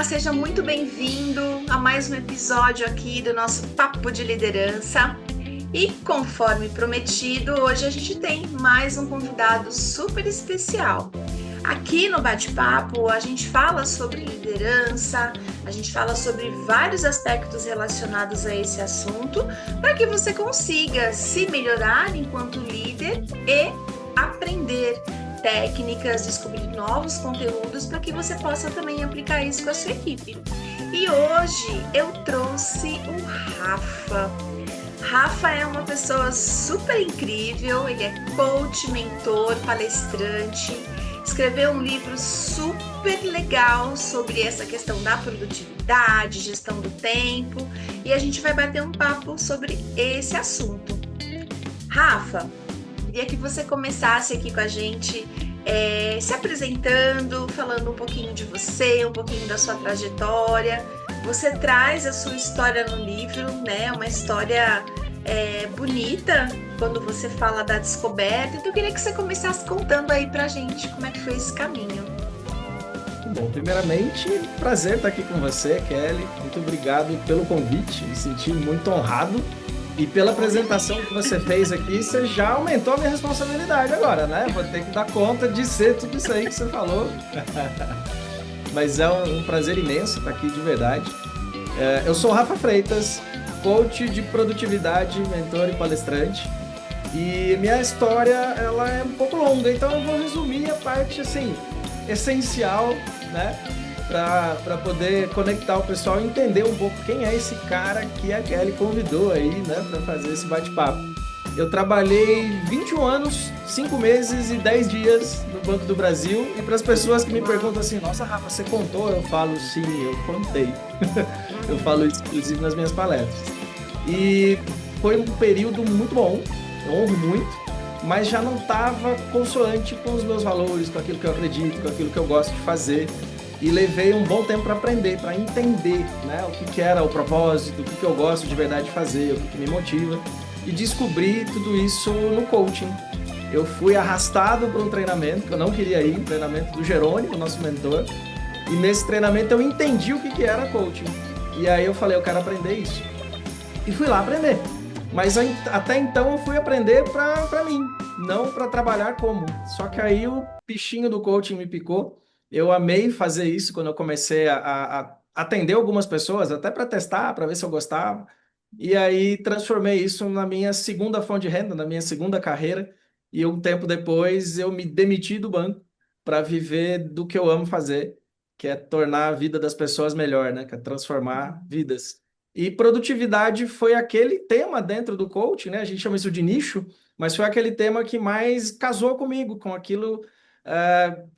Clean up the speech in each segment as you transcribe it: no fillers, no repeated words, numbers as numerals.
Olá, seja muito bem-vindo a mais um episódio aqui do nosso Papo de Liderança. E conforme prometido, hoje a gente tem mais um convidado super especial. Aqui no bate-papo, a gente fala sobre liderança, a gente fala sobre vários aspectos relacionados a esse assunto, para que você consiga se melhorar enquanto líder e aprender técnicas, descobrir novos conteúdos para que você possa também aplicar isso com a sua equipe. E hoje eu trouxe o Rafa. Rafa é uma pessoa super incrível, ele é coach, mentor, palestrante, escreveu um livro super legal sobre essa questão da produtividade, gestão do tempo, e a gente vai bater um papo sobre esse assunto. Rafa, queria que você começasse aqui com a gente, se apresentando, falando um pouquinho de você, um pouquinho da sua trajetória. Você traz a sua história no livro, né? Uma história bonita quando você fala da descoberta. Então, eu queria que você começasse contando aí pra gente como é que foi esse caminho. Bom, primeiramente, prazer estar aqui com você, Kelly. Muito obrigado pelo convite, me senti muito honrado. E pela apresentação que você fez aqui, você já aumentou a minha responsabilidade agora, né? Vou ter que dar conta de ser tudo isso aí que você falou. Mas é um prazer imenso estar aqui de verdade. Eu sou o Rafa Freitas, coach de produtividade, mentor e palestrante. E minha história, ela é um pouco longa, então eu vou resumir a parte, assim, essencial, né? Para poder conectar o pessoal e entender um pouco quem é esse cara que a Kelly convidou aí, né, para fazer esse bate-papo. Eu trabalhei 21 anos, 5 meses e 10 dias no Banco do Brasil, e para as pessoas que me perguntam assim, nossa, Rafa, você contou? Eu falo, sim, eu contei. Eu falo isso, inclusive, nas minhas palestras. E foi um período muito bom, eu honro muito, mas já não estava consoante com os meus valores, com aquilo que eu acredito, com aquilo que eu gosto de fazer. E levei um bom tempo para aprender, para entender, né, o que era o propósito, o que eu gosto de verdade de fazer, o que me motiva. E descobri tudo isso no coaching. Eu fui arrastado para um treinamento que eu não queria ir, um treinamento do Jerônimo, nosso mentor. E nesse treinamento eu entendi o que era coaching. E aí eu falei, eu quero aprender isso. E fui lá aprender. Mas até então eu fui aprender para mim, não para trabalhar como. Só que aí o bichinho do coaching me picou. Eu amei fazer isso quando eu comecei a atender algumas pessoas, até para testar, para ver se eu gostava. E aí transformei isso na minha segunda fonte de renda, na minha segunda carreira. E um tempo depois eu me demiti do banco para viver do que eu amo fazer, que é tornar a vida das pessoas melhor, né? Que é transformar vidas. E produtividade foi aquele tema dentro do coaching, né? A gente chama isso de nicho, mas foi aquele tema que mais casou comigo, com aquilo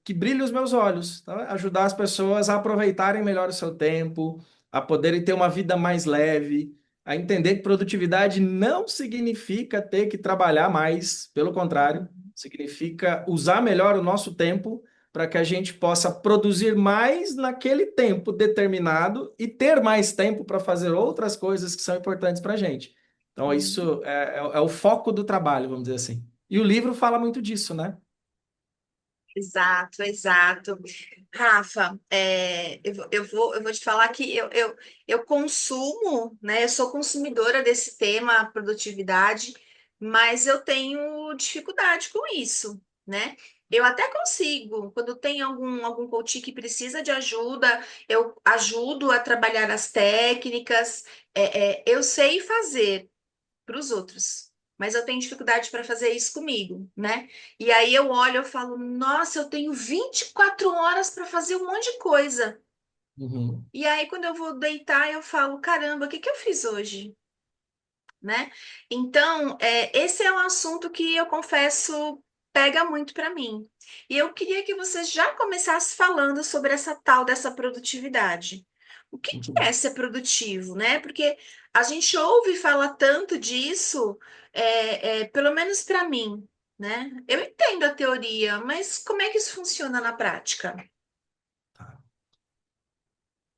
que brilha os meus olhos, tá? Ajudar as pessoas a aproveitarem melhor o seu tempo, a poderem ter uma vida mais leve, a entender que produtividade não significa ter que trabalhar mais, pelo contrário, significa usar melhor o nosso tempo para que a gente possa produzir mais naquele tempo determinado e ter mais tempo para fazer outras coisas que são importantes para a gente. Então, isso é o foco do trabalho, vamos dizer assim. E o livro fala muito disso, né? Exato, exato. Rafa, eu vou te falar que eu consumo, né? Eu sou consumidora desse tema, produtividade, mas eu tenho dificuldade com isso, né? Eu até consigo, quando tem algum coach que precisa de ajuda, eu ajudo a trabalhar as técnicas, eu sei fazer para os outros. Mas eu tenho dificuldade para fazer isso comigo, né? E aí eu olho, eu falo, nossa, eu tenho 24 horas para fazer um monte de coisa. Uhum. E aí quando eu vou deitar, eu falo, caramba, o que que eu fiz hoje, né? Então, esse é um assunto que eu confesso pega muito para mim. E eu queria que você já começasse falando sobre essa tal dessa produtividade. O que Muito que é bom. ser produtivo, né? Porque a gente ouve falar tanto disso, pelo menos para mim, né? Eu entendo a teoria, mas como é que isso funciona na prática? Tá.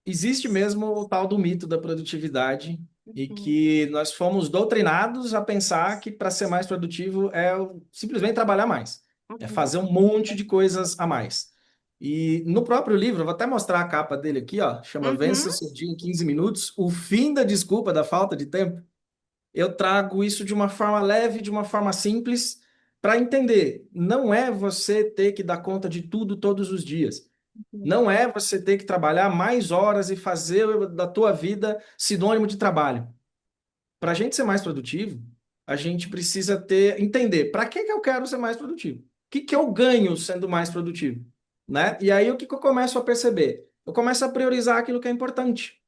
Existe mesmo o tal do mito da produtividade e Uhum, que nós fomos doutrinados a pensar que para ser mais produtivo simplesmente trabalhar mais, é uhum, fazer um monte de coisas a mais. E no próprio livro, eu vou até mostrar a capa dele aqui, ó, chama Uhum, Vença seu dia em 15 minutos, o fim da desculpa da falta de tempo. Eu trago isso de uma forma leve, de uma forma simples, para entender. Não é você ter que dar conta de tudo todos os dias. Não é você ter que trabalhar mais horas e fazer da tua vida sinônimo de trabalho. Para a gente ser mais produtivo, a gente precisa entender para que eu quero ser mais produtivo? O que eu ganho sendo mais produtivo? Né? E aí o que eu começo a perceber? Eu começo a priorizar aquilo que é importante.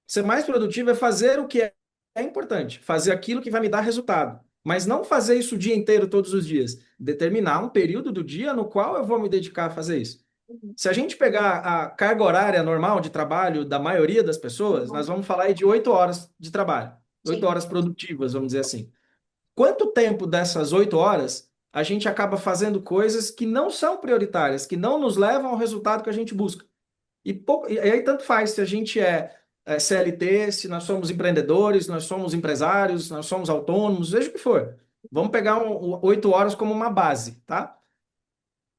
Ser mais produtivo é fazer o que é importante, fazer aquilo que vai me dar resultado, mas não fazer isso o dia inteiro, todos os dias. Determinar um período do dia no qual eu vou me dedicar a fazer isso. uhum, Se a gente pegar a carga horária normal de trabalho da maioria das pessoas, nós uhum. vamos falar aí de 8 horas de trabalho, oito Sim. horas produtivas, vamos dizer assim. Quanto tempo dessas 8 horas a gente acaba fazendo coisas que não são prioritárias, que não nos levam ao resultado que a gente busca? E aí tanto faz se a gente é CLT, se nós somos empreendedores, nós somos empresários, nós somos autônomos, seja o que for. Vamos pegar 8 horas como uma base, tá?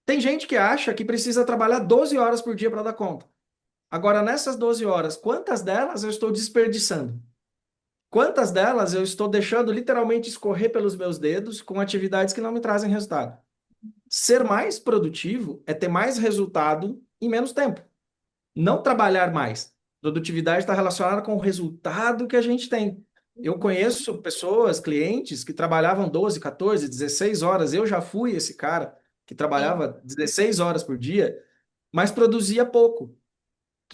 Tem gente que acha que precisa trabalhar 12 horas por dia para dar conta. Agora, nessas 12 horas, quantas delas eu estou desperdiçando? Quantas delas eu estou deixando literalmente escorrer pelos meus dedos com atividades que não me trazem resultado? Ser mais produtivo é ter mais resultado em menos tempo. Não trabalhar mais. Produtividade está relacionada com o resultado que a gente tem. Eu Uhum. conheço pessoas, clientes, que trabalhavam 12, 14, 16 horas. Eu já fui esse cara que Sim. trabalhava 16 horas por dia, mas produzia pouco.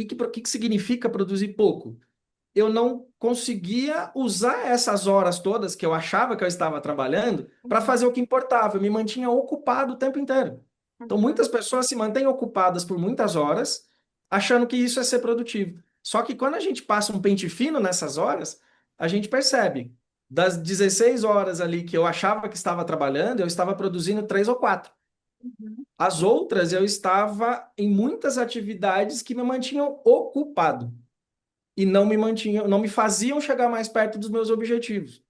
O que significa produzir pouco? Eu não conseguia usar essas horas todas que eu achava que eu estava trabalhando para Uhum. fazer o que importava. Eu me mantinha ocupado o tempo inteiro. Então, muitas Uhum. pessoas se mantêm ocupadas por muitas horas, achando que isso é ser produtivo. Só que quando a gente passa um pente fino nessas horas, a gente percebe. Das 16 horas ali que eu achava que estava trabalhando, eu estava produzindo 3 ou 4. Uhum. As outras, eu estava em muitas atividades que me mantinham ocupado e não me faziam chegar mais perto dos meus objetivos.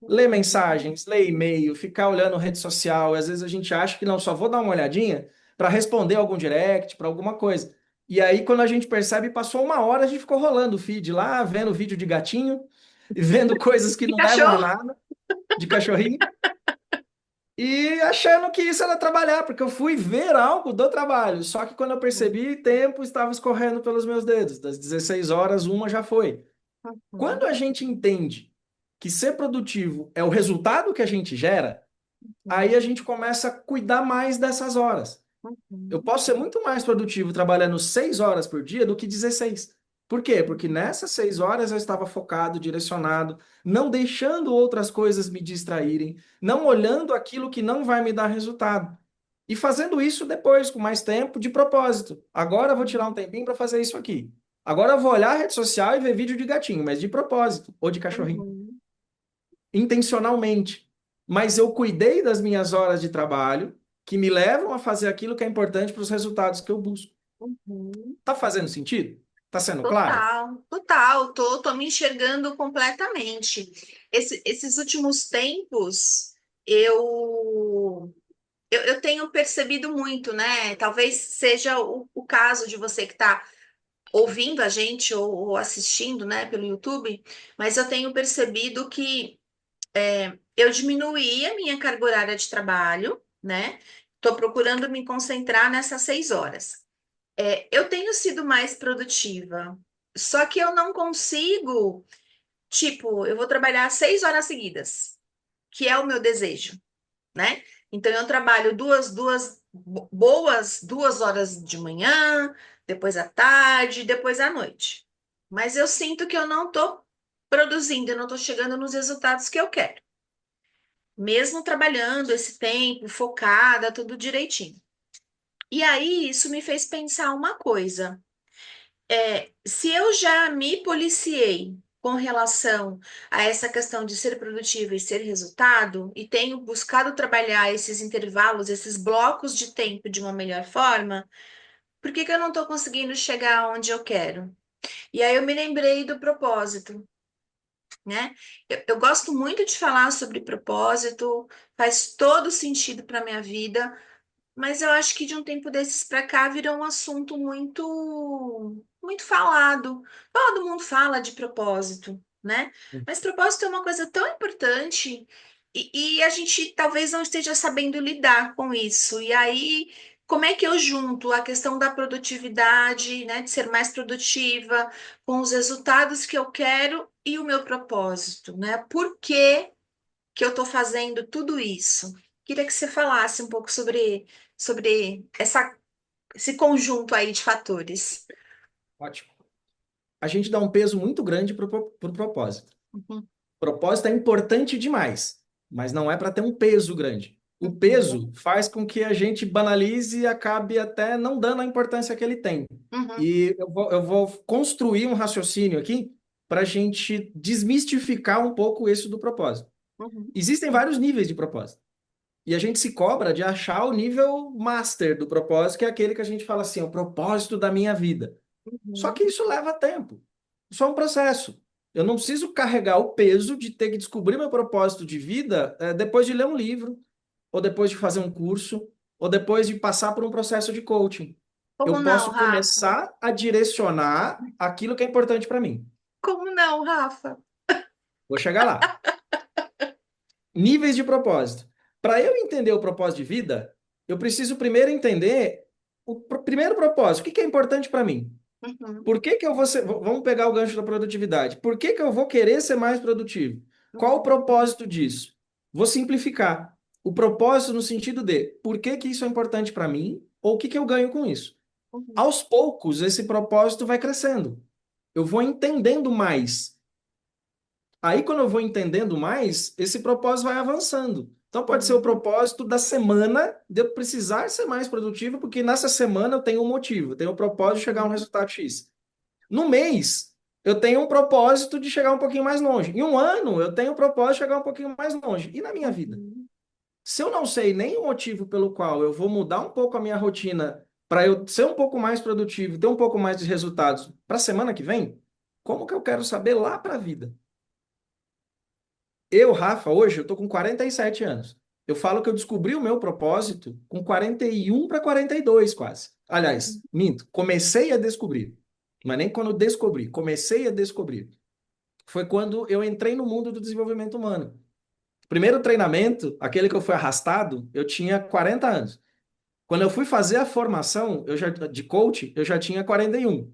Ler Uhum. mensagens, ler e-mail, ficar olhando rede social, e às vezes a gente acha que não, só vou dar uma olhadinha para responder algum direct, para alguma coisa. E aí, quando a gente percebe, passou 1 hora, a gente ficou rolando o feed lá, vendo vídeo de gatinho, vendo coisas que E não levam a cachorro? nada, de cachorrinho, e achando que isso era trabalhar, porque eu fui ver algo do trabalho. Só que quando eu percebi, tempo estava escorrendo pelos meus dedos. Das 16 horas, uma já foi. Quando Uhum. a gente entende que ser produtivo é o resultado que a gente gera, aí a Uhum. gente começa a cuidar mais dessas horas. Eu Uhum. posso ser muito mais produtivo trabalhando 6 horas por dia do que 16. Por quê? Porque nessas 6 horas eu estava focado, direcionado, não deixando outras coisas me distraírem, não olhando aquilo que não vai me dar resultado. E fazendo isso depois, com mais tempo, de propósito. Agora eu vou tirar um tempinho para fazer isso aqui. Agora eu vou olhar a rede social e ver vídeo de gatinho, mas de propósito, ou de cachorrinho, Uhum. intencionalmente. Mas eu cuidei das minhas horas de trabalho que me levam a fazer aquilo que é importante para os resultados que eu busco. Uhum. Tá fazendo sentido? Tá sendo claro? Total, total, tô me enxergando completamente. Esses últimos tempos, eu, eu tenho percebido muito, né? Talvez seja o caso de você que está ouvindo a gente ou assistindo, né, pelo YouTube, mas eu tenho percebido que eu diminuí a minha carga horária de trabalho, né? Estou procurando me concentrar nessas 6 horas. Eu tenho sido mais produtiva, só que eu não consigo, tipo, eu vou trabalhar 6 horas seguidas, que é o meu desejo, né? Então eu trabalho boas 2 horas de manhã, depois à tarde, depois à noite. Mas eu sinto que eu não estou produzindo, eu não estou chegando nos resultados que eu quero, mesmo trabalhando esse tempo, focada, tudo direitinho. E aí isso me fez pensar uma coisa. Se eu já me policiei com relação a essa questão de ser produtiva e ser resultado, e tenho buscado trabalhar esses intervalos, esses blocos de tempo de uma melhor forma, por que que eu não estou conseguindo chegar onde eu quero? E aí eu me lembrei do propósito, né? Eu gosto muito de falar sobre propósito, faz todo sentido para minha vida, Mas eu acho que de um tempo desses para cá virou um assunto muito falado. Todo mundo fala de propósito, né? Mas propósito é uma coisa tão importante e a gente talvez não esteja sabendo lidar com isso. E aí, como é que eu junto a questão da produtividade, né, de ser mais produtiva, com os resultados que eu quero e o meu propósito, né? Por que que eu estou fazendo tudo isso? Queria que você falasse um pouco sobre esse conjunto aí de fatores. Ótimo. A gente dá um peso muito grande para o propósito. Uhum, Propósito é importante demais, mas não é para ter um peso grande. O uhum, peso faz com que a gente banalize e acabe até não dando a importância que ele tem. uhum, E eu vou construir um raciocínio aqui para a gente desmistificar um pouco isso do propósito. uhum, Existem vários níveis de propósito. E a gente se cobra de achar o nível master do propósito, que é aquele que a gente fala assim, o propósito da minha vida. Só uhum, que isso leva tempo. Só um processo. Eu não preciso carregar o peso de ter que descobrir meu propósito de vida depois de ler um livro, ou depois de fazer um curso, ou depois de passar por um processo de coaching. Como Eu não, posso Rafa? começar a direcionar aquilo que é importante para mim. Como não, Rafa? Vou chegar lá. Níveis de propósito. Para eu entender o propósito de vida, eu preciso primeiro entender o primeiro propósito. O que que é importante para mim? Uhum, Por que que eu vou ser... Vamos pegar o gancho da produtividade. Por que que eu vou querer ser mais produtivo? Qual o uhum, propósito disso? Vou simplificar. O propósito no sentido de por que que isso é importante para mim ou o que que eu ganho com isso. uhum, Aos poucos, esse propósito vai crescendo. Eu vou entendendo mais. Aí, quando eu vou entendendo mais, esse propósito vai avançando. Então, pode ser o uhum, propósito da semana de eu precisar ser mais produtivo, porque nessa semana eu tenho um motivo, eu tenho o propósito de chegar a um uhum, resultado X. No mês, eu tenho um propósito de chegar um pouquinho mais longe. Em um ano, eu tenho o propósito de chegar um pouquinho mais longe. E na minha vida? uhum, Se eu não sei nem o motivo pelo qual eu vou mudar um pouco a minha rotina para eu ser um pouco mais produtivo, ter um pouco mais de resultados para a semana que vem, como que eu quero saber lá para a vida? Eu, Rafa, hoje eu tô com 47 anos. Eu falo que eu descobri o meu propósito com 41 para 42 quase. uhum, Aliás, minto, comecei a descobrir. Mas nem quando eu descobri, comecei a descobrir. Foi quando eu entrei no mundo do desenvolvimento humano. Primeiro treinamento, aquele que eu fui arrastado, eu tinha 40 anos. Quando eu fui fazer a formação, de coach, eu já tinha 41.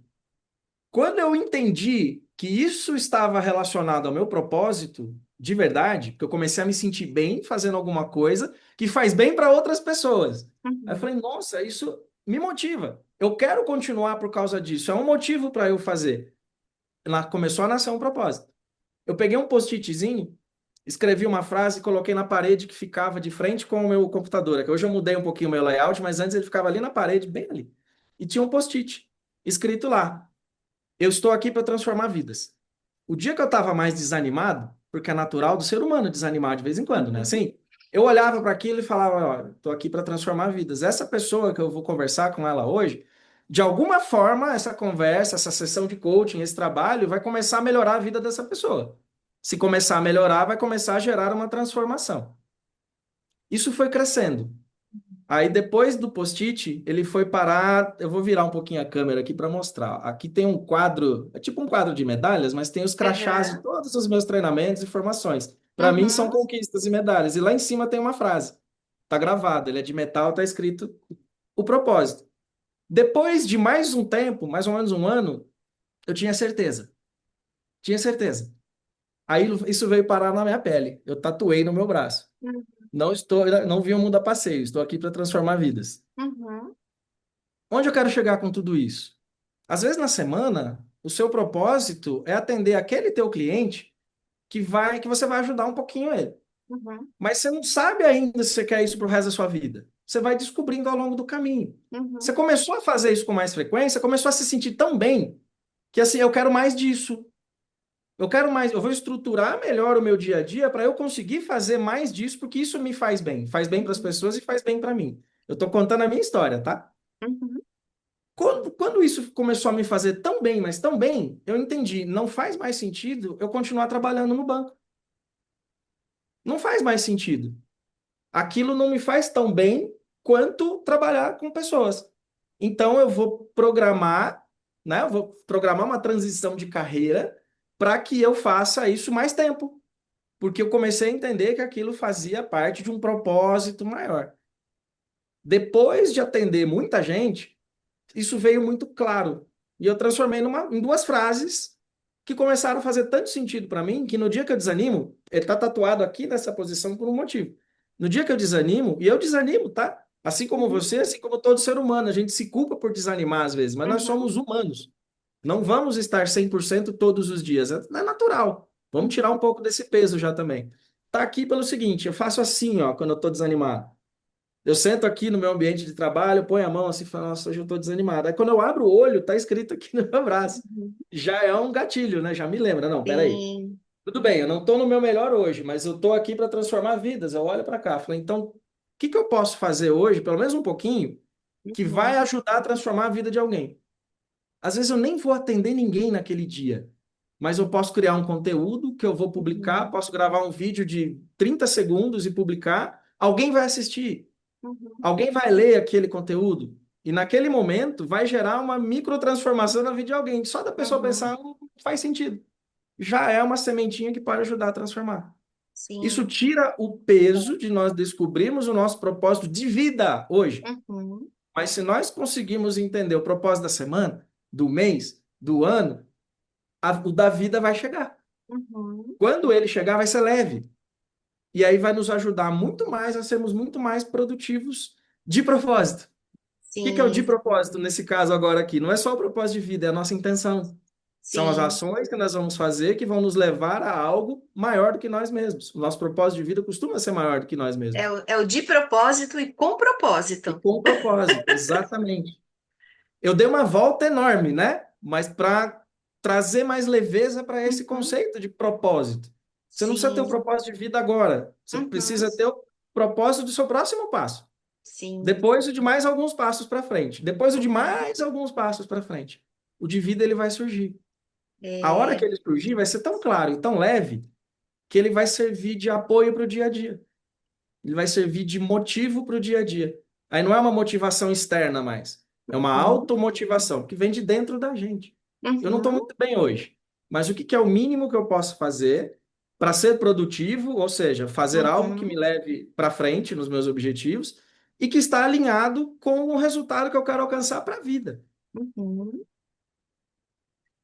Quando eu entendi que isso estava relacionado ao meu propósito de verdade, porque eu comecei a me sentir bem fazendo alguma coisa que faz bem para outras pessoas. Aí eu uhum, falei, nossa, isso me motiva. Eu quero continuar por causa disso. É um motivo para eu fazer. Lá começou a nascer um propósito. Eu peguei um post-itzinho, escrevi uma frase e coloquei na parede que ficava de frente com o meu computador. É que hoje eu mudei um pouquinho o meu layout, mas antes ele ficava ali na parede, bem ali. E tinha um post-it escrito lá: eu estou aqui para transformar vidas. O dia que eu estava mais desanimado, porque é natural do ser humano desanimar de vez em quando, né? uhum, Assim, eu olhava para aquilo e falava, ó, estou aqui para transformar vidas. Essa pessoa que eu vou conversar com ela hoje, de alguma forma, essa conversa, essa sessão de coaching, esse trabalho vai começar a melhorar a vida dessa pessoa. Se começar a melhorar, vai começar a gerar uma transformação. Isso foi crescendo. Aí depois do post-it, ele foi parar. Eu vou virar um pouquinho a câmera aqui para mostrar. Aqui tem um quadro, é tipo um quadro de medalhas, mas tem os crachás de uhum, todos os meus treinamentos e formações. Para mim são uhum, conquistas e medalhas. E lá em cima tem uma frase. Tá gravado, ele é de metal, tá escrito o propósito. Depois de mais um tempo, mais ou menos um ano, eu tinha certeza. Tinha certeza. Aí isso veio parar na minha pele. Eu tatuei no meu braço. Não estou, não vim ao mundo a passeio, estou aqui para transformar vidas. uhum, Onde eu quero chegar com tudo isso? Às vezes na semana, o seu propósito é atender aquele teu cliente que você vai ajudar um pouquinho ele. uhum, Mas você não sabe ainda se você quer isso pro resto da sua vida. Você vai descobrindo ao longo do caminho. Você uhum, começou a fazer isso com mais frequência, começou a se sentir tão bem que assim, eu quero mais disso. Eu quero mais, eu vou estruturar melhor o meu dia a dia para eu conseguir fazer mais disso, porque isso me faz bem para as uhum, pessoas e faz bem para mim. Eu estou contando a minha história, tá? uhum, Quando isso começou a me fazer tão bem, mas tão bem, eu entendi, não faz mais sentido eu continuar trabalhando no banco. Não faz mais sentido. Aquilo não me faz tão bem, quanto trabalhar com pessoas. Então eu vou programar, né? Eu vou programar uma transição de carreira para que eu faça isso mais tempo, porque eu comecei a entender que aquilo fazia parte de um propósito maior. Depois de atender muita gente, isso veio muito claro. E eu transformei em duas frases que começaram a fazer tanto sentido para mim que no dia que eu desanimo, ele está tatuado aqui nessa posição por um motivo. No dia que eu desanimo, e eu desanimo, tá? Assim como Uhum. você, assim como todo ser humano, a gente se culpa por desanimar às vezes, mas nós Uhum. somos humanos. Não vamos estar 100% todos os dias. É natural. Vamos tirar um Uhum. pouco desse peso já também. Tá aqui pelo seguinte, eu faço assim, ó, quando eu tô desanimado. Eu sento aqui no meu ambiente de trabalho, ponho a mão assim e falo, nossa, hoje eu tô desanimado. Aí quando eu abro o olho, tá escrito aqui no meu braço. Uhum. Já é um gatilho, né? Já me lembra. Não, peraí. Sim. Tudo bem, eu não tô no meu melhor hoje, mas eu tô aqui para transformar vidas. Eu olho para cá, falo, então, o que que eu posso fazer hoje, pelo menos um pouquinho, que vai Uhum. ajudar a transformar a vida de alguém? Às vezes eu nem vou atender ninguém naquele dia, mas eu posso criar um conteúdo que eu vou publicar, Uhum. posso gravar um vídeo de 30 segundos e publicar. Alguém vai assistir. Uhum. Alguém vai ler aquele conteúdo e naquele momento vai gerar uma microtransformação na vida de alguém. Só da pessoa Uhum. pensar, faz sentido." Já é uma sementinha que pode ajudar a transformar. Isso Sim. tira o peso de nós descobrirmos o nosso propósito de vida hoje. Uhum. Mas se nós conseguirmos entender o propósito da semana, do mês, do ano, o da vida vai chegar. Uhum. Quando ele chegar, vai ser leve. E aí vai nos ajudar muito mais a sermos muito mais produtivos de propósito. O que que é o de Sim. propósito nesse caso agora aqui? Não é só o propósito de vida, é a nossa intenção. São as Sim. ações que nós vamos fazer que vão nos levar a algo maior do que nós mesmos. O nosso propósito de vida costuma ser maior do que nós mesmos. É o de propósito e com E propósito. com propósito, exatamente. Eu dei uma volta enorme, né? Mas para trazer mais leveza para esse Uhum. conceito de propósito. Você não precisa ter o Sim. propósito de vida agora. Você Uhum. precisa ter o propósito do seu próximo passo. Sim. Depois o de mais alguns passos para frente. Depois o de Uhum. mais alguns passos para frente. O de vida ele vai surgir. A hora que É. ele surgir vai ser tão claro e tão leve que ele vai servir de apoio para o dia a dia. Ele vai servir de motivo para o dia a dia. Aí não é uma motivação externa mais. É uma Uhum. automotivação que vem de dentro da gente. Eu não estou Uhum. muito bem hoje, mas o que que é o mínimo que eu posso fazer para ser produtivo, ou seja, fazer algo que me Uhum. leve para frente nos meus objetivos e que está alinhado com o resultado que eu quero alcançar para a vida. Uhum.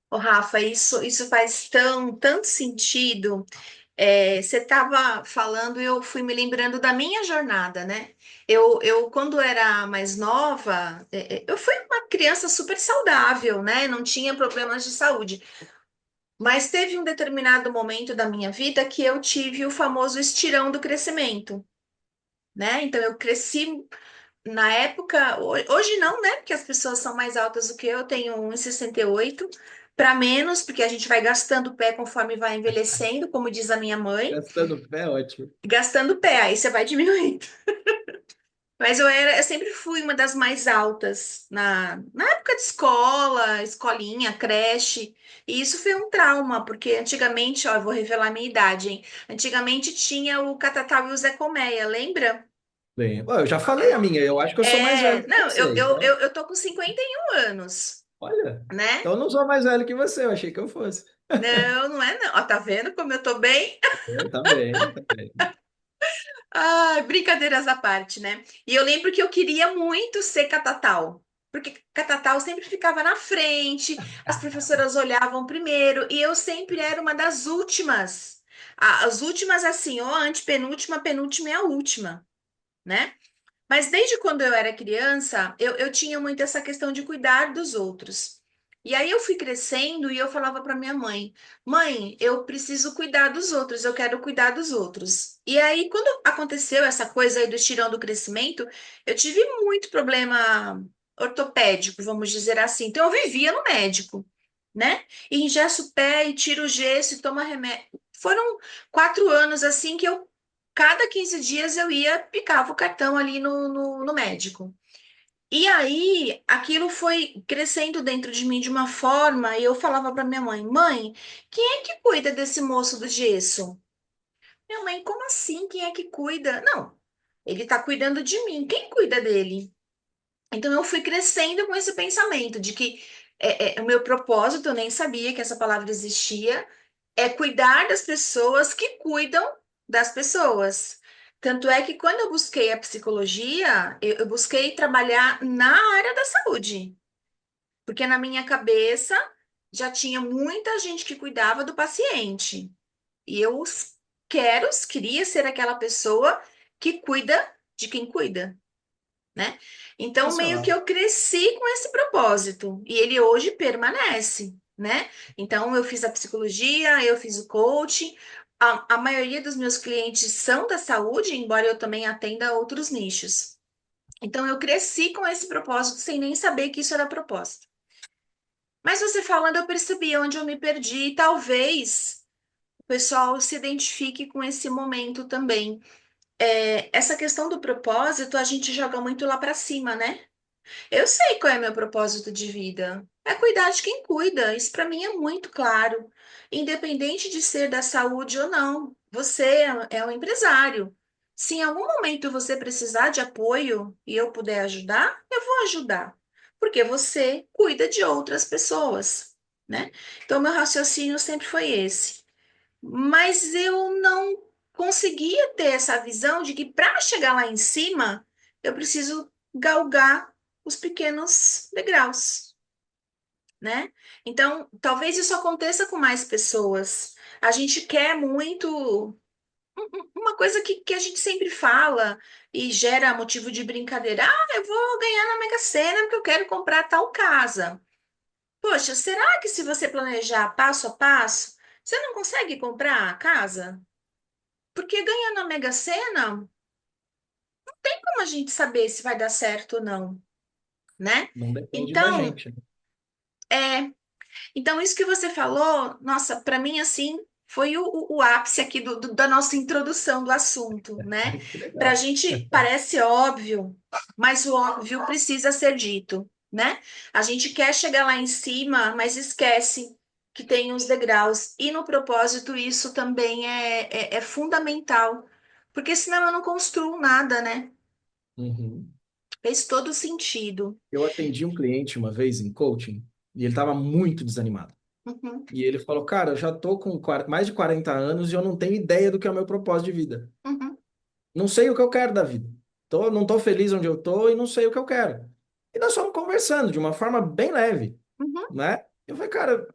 Ô, Rafa, isso faz tanto sentido. Você estava falando e eu fui me lembrando da minha jornada, né? Quando era mais nova, eu fui uma criança super saudável, né? Não tinha problemas de saúde. Mas teve um determinado momento da minha vida que eu tive o famoso estirão do crescimento, né? Então eu cresci na época, hoje não, né? Porque as pessoas são mais altas do que eu tenho 1,68 para menos, porque a gente vai gastando pé conforme vai envelhecendo, como diz a minha mãe, Gastando pé, ótimo. gastando pé, aí você vai diminuindo. Mas eu sempre fui uma das mais altas na época de escola, escolinha, creche. E isso foi um trauma, porque antigamente, ó, eu vou revelar a minha idade, hein? Antigamente tinha o Catatal e o Zé Colmeia, lembra? Bem, eu já falei a minha, eu acho que eu sou mais velho que Não, você, então, eu tô com 51 anos, olha, né? então eu não sou mais velho que você, eu achei que eu fosse. Não, não é não. Ó, tá vendo como eu tô bem? Tá bem, tá bem. Ah, brincadeiras à parte, né? E eu lembro que eu queria muito ser catatal, porque catatal sempre ficava na frente, as professoras olhavam primeiro e eu sempre era uma das últimas. As últimas, assim, ó, antepenúltima, penúltima e a última, né? Mas desde quando eu era criança, eu tinha muito essa questão de cuidar dos outros. E aí eu fui crescendo e eu falava para minha mãe: Mãe, eu preciso cuidar dos outros, eu quero cuidar dos outros. E aí, quando aconteceu essa coisa aí do estirão do crescimento, eu tive muito problema ortopédico, vamos dizer assim. Então eu vivia no médico, né? E engessa o pé e tira o gesso e toma remédio. Foram 4 anos assim que eu cada 15 dias eu ia, picava o cartão ali no médico. E aí, aquilo foi crescendo dentro de mim de uma forma, e eu falava para minha mãe: Mãe, quem é que cuida desse moço do gesso? Minha mãe, como assim? Quem é que cuida? Não. Ele está cuidando de mim. Quem cuida dele? Então eu fui crescendo com esse pensamento de que o meu propósito, eu nem sabia que essa palavra existia, é cuidar das pessoas que cuidam das pessoas. Tanto é que quando eu busquei a psicologia, eu busquei trabalhar na área da saúde, porque na minha cabeça já tinha muita gente que cuidava do paciente. E queria ser aquela pessoa que cuida de quem cuida, né? Então, meio que Sensacional. eu cresci com esse propósito e ele hoje permanece, né? Então, eu fiz a psicologia, eu fiz o coaching. A maioria dos meus clientes são da saúde, embora eu também atenda outros nichos. Então, eu cresci com esse propósito sem nem saber que isso era propósito. Mas você falando, eu percebi onde eu me perdi e talvez o pessoal se identifique com esse momento também. Essa questão do propósito, a gente joga muito lá para cima, né? Eu sei qual é meu propósito de vida. É cuidar de quem cuida. Isso para mim é muito claro. Independente de ser da saúde ou não, você é um empresário. Se em algum momento você precisar de apoio e eu puder ajudar, eu vou ajudar. Porque você cuida de outras pessoas, né? Então, meu raciocínio sempre foi esse. Mas eu não conseguia ter essa visão de que para chegar lá em cima, eu preciso galgar os pequenos degraus, né? Então, talvez isso aconteça com mais pessoas. A gente quer muito uma coisa que a gente sempre fala e gera motivo de brincadeira. Ah, eu vou ganhar na Mega Sena porque eu quero comprar tal casa. Poxa, será que se você planejar passo a passo, você não consegue comprar a casa? Porque ganhar na Mega Sena, tem como a gente saber se vai dar certo ou não, né? Não depende da Então, gente, né? é, então isso que você falou, nossa, para mim assim, foi o ápice aqui da nossa introdução do assunto, né? Que Para a legal. gente parece óbvio, mas o óbvio precisa ser dito, né? A gente quer chegar lá em cima, mas esquece que tem os degraus. E no propósito, isso também é fundamental, porque senão eu não construo nada, né? Uhum. Fez todo sentido. Eu atendi um cliente uma vez em coaching e ele estava muito desanimado. Uhum, E ele falou, cara, eu já tô com mais de 40 anos e eu não tenho ideia do que é o meu propósito de vida. uhum, Não sei o que eu quero da vida. Não tô feliz onde eu tô e não sei o que eu quero. E nós fomos conversando de uma forma bem leve, uhum, né? Eu falei, cara,